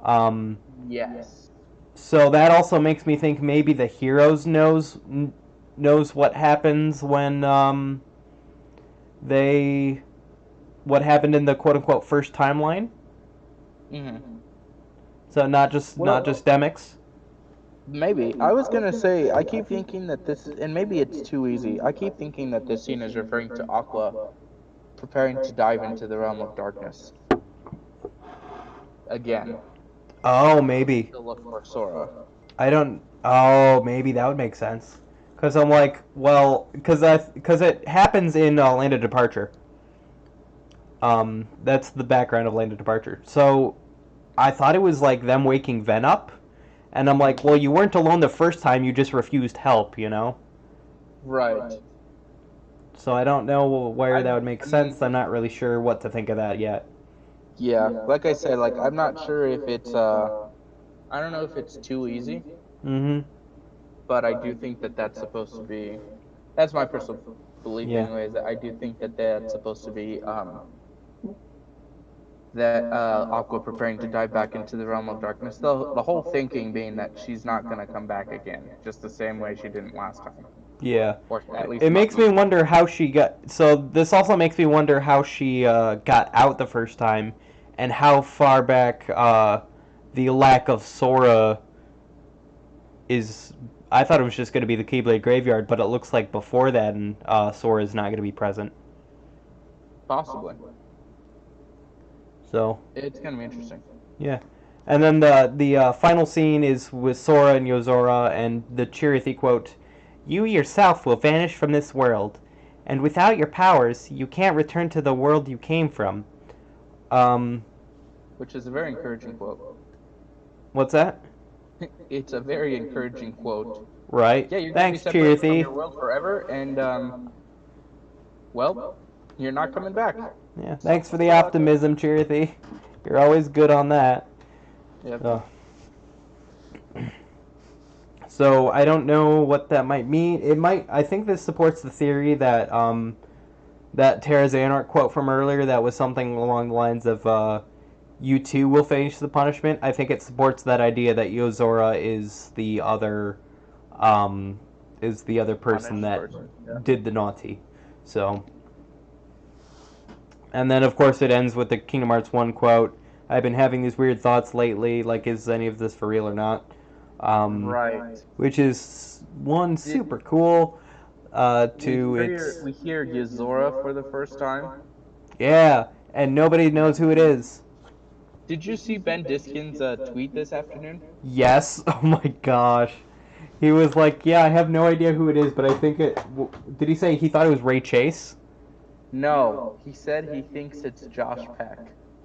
Um, Yes. so that also makes me think maybe the heroes knows what happens when they what happened in the quote unquote first timeline. Mm-hmm. So not just Demix. Maybe. I was gonna say, I keep thinking that this, and maybe it's too easy. I keep thinking that this scene is referring to Aqua preparing to dive into the realm of darkness again Oh, maybe. to look for Sora. I don't. Oh, maybe that would make sense. Because I'm like, well, because it happens in Land of Departure. That's the background of Land of Departure. So I thought it was like them waking Ven up, and I'm like, well, you weren't alone the first time. You just refused help, you know. Right. So I don't know where that would make I mean, sense. I'm not really sure what to think of that yet. yeah. Like I said, like I'm not sure if it's I don't know if it's too easy, Mm-hmm. but I do think that that's supposed to be. That's my personal belief, Yeah. anyways. I do think that that's supposed to be that Aqua preparing to dive back into the realm of darkness. The whole thinking being that she's not gonna come back again, just the same way she didn't last time, Yeah. or at least It not makes me easily. wonder how she got. So this also makes me wonder how she got out the first time, and how far back the lack of Sora is. I thought it was just going to be the Keyblade graveyard, but it looks like before that, and Sora is not going to be present. Possibly. So It's gonna be interesting. yeah. And then the final scene is with Sora and Yozora, and the Chirithy quote: "You yourself will vanish from this world, and without your powers, you can't return to the world you came from." Um, Which is a very encouraging quote. what's that? It's a very encouraging quote. Right. Yeah, you're gonna be Thanks, separated from Chirithy. your world forever, and well, you're not coming back. Yeah. So Thanks for the luck. optimism, Chirithy. You're always good on that. Yep. Oh. So I don't know what that might mean. It might. I think this supports the theory that that Terra Xehanort quote from earlier that was something along the lines of you too will face the punishment. I think it supports that idea that Yozora um, is the other person Punished that person. Yeah. did the naughty. So, and then of course it ends with the Kingdom Hearts 1 quote. I've been having these weird thoughts lately, like is any of this for real or not? Right. Which is one Did super cool. Two, it's we hear Yuzora for the first time? yeah, and nobody knows who it is. Did you see Ben Diskin's tweet this afternoon? Yes. Oh my gosh. He was like, "Yeah, I have no idea who it is, but I think it." Did he say he thought it was Ray Chase? No, he said he thinks it's Josh Peck.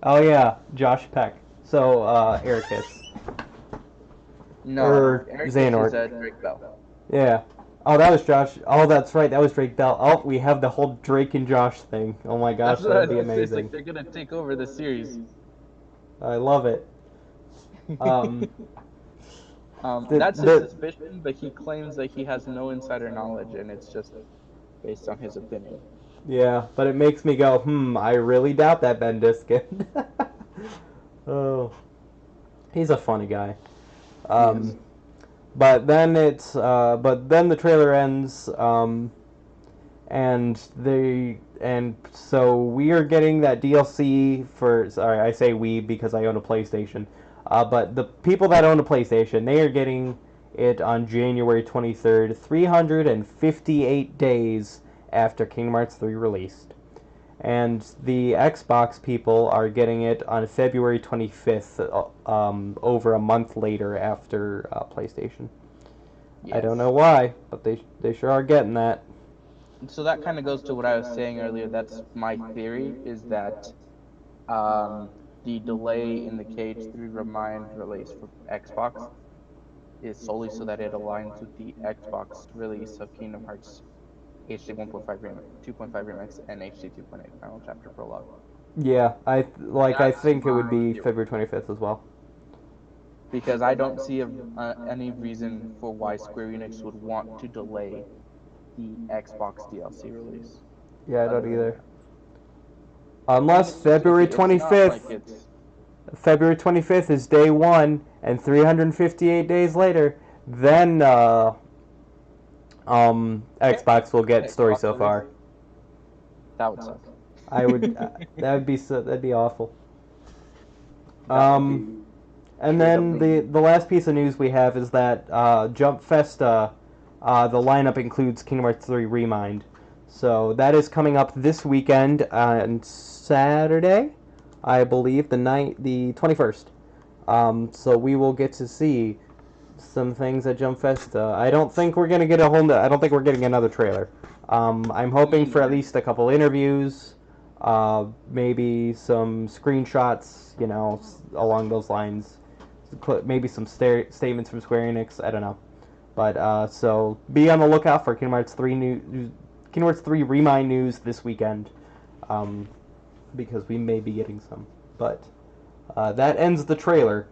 Oh yeah, Josh Peck. So Ericus No, or Ericus is Xehanort. Drake Bell. Yeah. Oh, that was Josh. Oh, that's right. That was Drake Bell. Oh, we have the whole Drake and Josh thing. Oh my gosh, That's what I that'd was be gonna say. It's like amazing. they're gonna take over the series. I love it. Um, That's his the suspicion, but he claims that he has no insider knowledge, and it's just based on his opinion. yeah, but it makes me go, I really doubt that Ben Diskin. Oh, he's a funny guy. He is. Um, but then the trailer ends, and so we are getting that DLC for. Sorry, I say we because I own a PlayStation. But the people that own a PlayStation, they are getting it on January 23rd, 358 days after Kingdom Hearts 3 released. And the Xbox people are getting it on February 25th, over a month later after PlayStation. I don't know why, but they sure are getting that. So that kind of goes to what I was saying earlier. That's my theory, is that the delay in the KH3 Remind release for Xbox is solely so that it aligns with the Xbox release of Kingdom Hearts HD 1.5 Remix, 2.5 Remix, and HD 2.8 Final Chapter Prologue. Yeah, I That's think it would my be theory. February 25th as well. Because I don't see any reason for why Square Enix would want to delay the Xbox DLC release. Yeah, I don't Other than either. that. Unless February It's not 25th. like it's February 25th is day one, and 358 days later, then Xbox will get story Xbox so release. far. That would suck. That'd be awful. That would be And straight then up the last piece of news we have is that Jump Festa, the lineup includes Kingdom Hearts 3 Remind. So that is coming up this weekend on Saturday, I believe, the 21st. So we will get to see some things at Jump Festa. I don't think we're gonna get I don't think we're getting another trailer. I'm hoping for at least a couple interviews, maybe some screenshots, along those lines. Maybe some statements from Square Enix. I don't know, but so be on the lookout for Kingdom Hearts 3 Kingdom Hearts 3 Remind news this weekend, because we may be getting some. But that ends the trailer.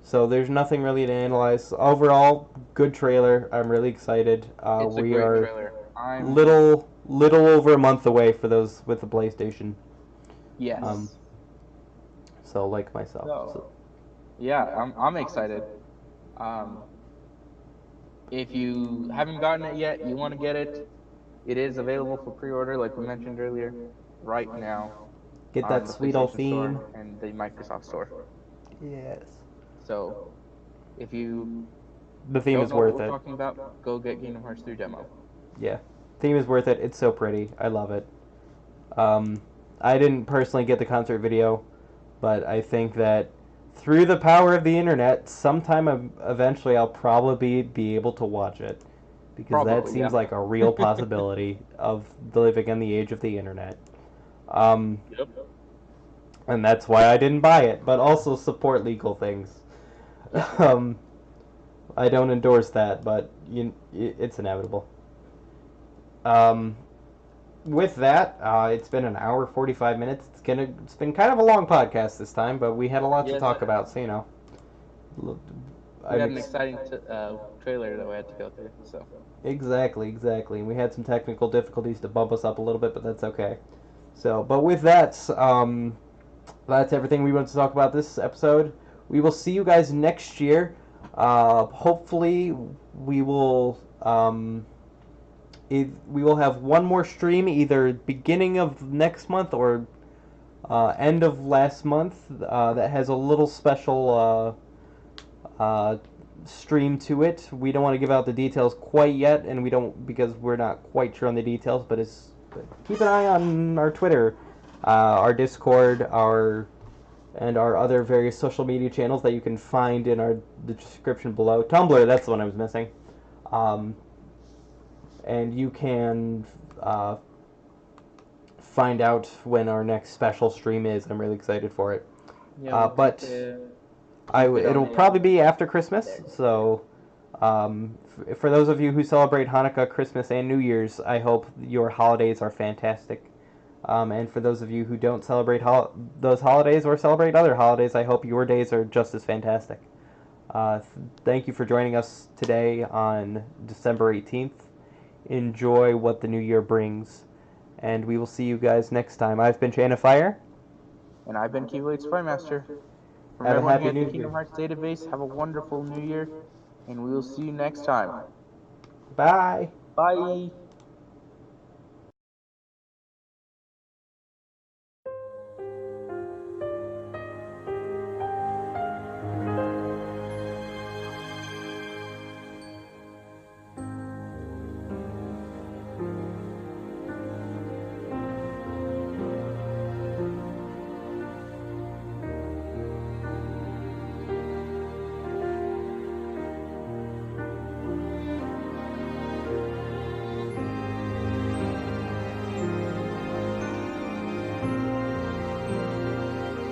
So there's nothing really to analyze. Overall, good trailer. I'm really excited. It's a We great are trailer. little over a month away for those with the PlayStation. Yes. So like myself. So, yeah, I'm excited. If you haven't gotten it yet, you want to get it. It is available for pre-order, like we mentioned earlier, right now. Get on that the sweet old PlayStation theme. Store and the Microsoft Store. Yes. So, if you The theme don't is know worth what we're it. talking about, go get Kingdom Hearts 3 demo. Yeah. Theme is worth it. It's so pretty. I love it. I didn't personally get the concert video, but I think that through the power of the internet, sometime eventually I'll probably be able to watch it. Because that seems like a real possibility of living in the age of the internet. Yep. And that's why I didn't buy it, but also support legal things. I don't endorse that, but it's inevitable. With that, it's been an hour 45 minutes. It's been kind of a long podcast this time, but we had a lot to talk about, so we had an exciting trailer that we had to go through. So exactly. And we had some technical difficulties to bump us up a little bit, but that's okay. So, but with that, that's everything we want to talk about this episode. We will see you guys next year. Hopefully, we will have one more stream either beginning of next month or end of last month that has a little special stream to it. We don't want to give out the details quite yet, and because we're not quite sure on the details, but keep an eye on our Twitter, our Discord, and our other various social media channels that you can find in the description below. Tumblr, that's the one I was missing. And you can find out when our next special stream is. I'm really excited for it. yeah, but it'll probably be after Christmas. So for those of you who celebrate Hanukkah, Christmas, and New Year's, I hope your holidays are fantastic. And for those of you who don't celebrate those holidays or celebrate other holidays, I hope your days are just as fantastic. Thank you for joining us today on December 18th. Enjoy what the new year brings, and we will see you guys next time. I've been Chainoffire. And I've been KeybladeSpyMaster. From Have a everyone happy here at New the Kingdom Year. Hearts database, have a wonderful new year, and we will see you next time. Bye. Bye.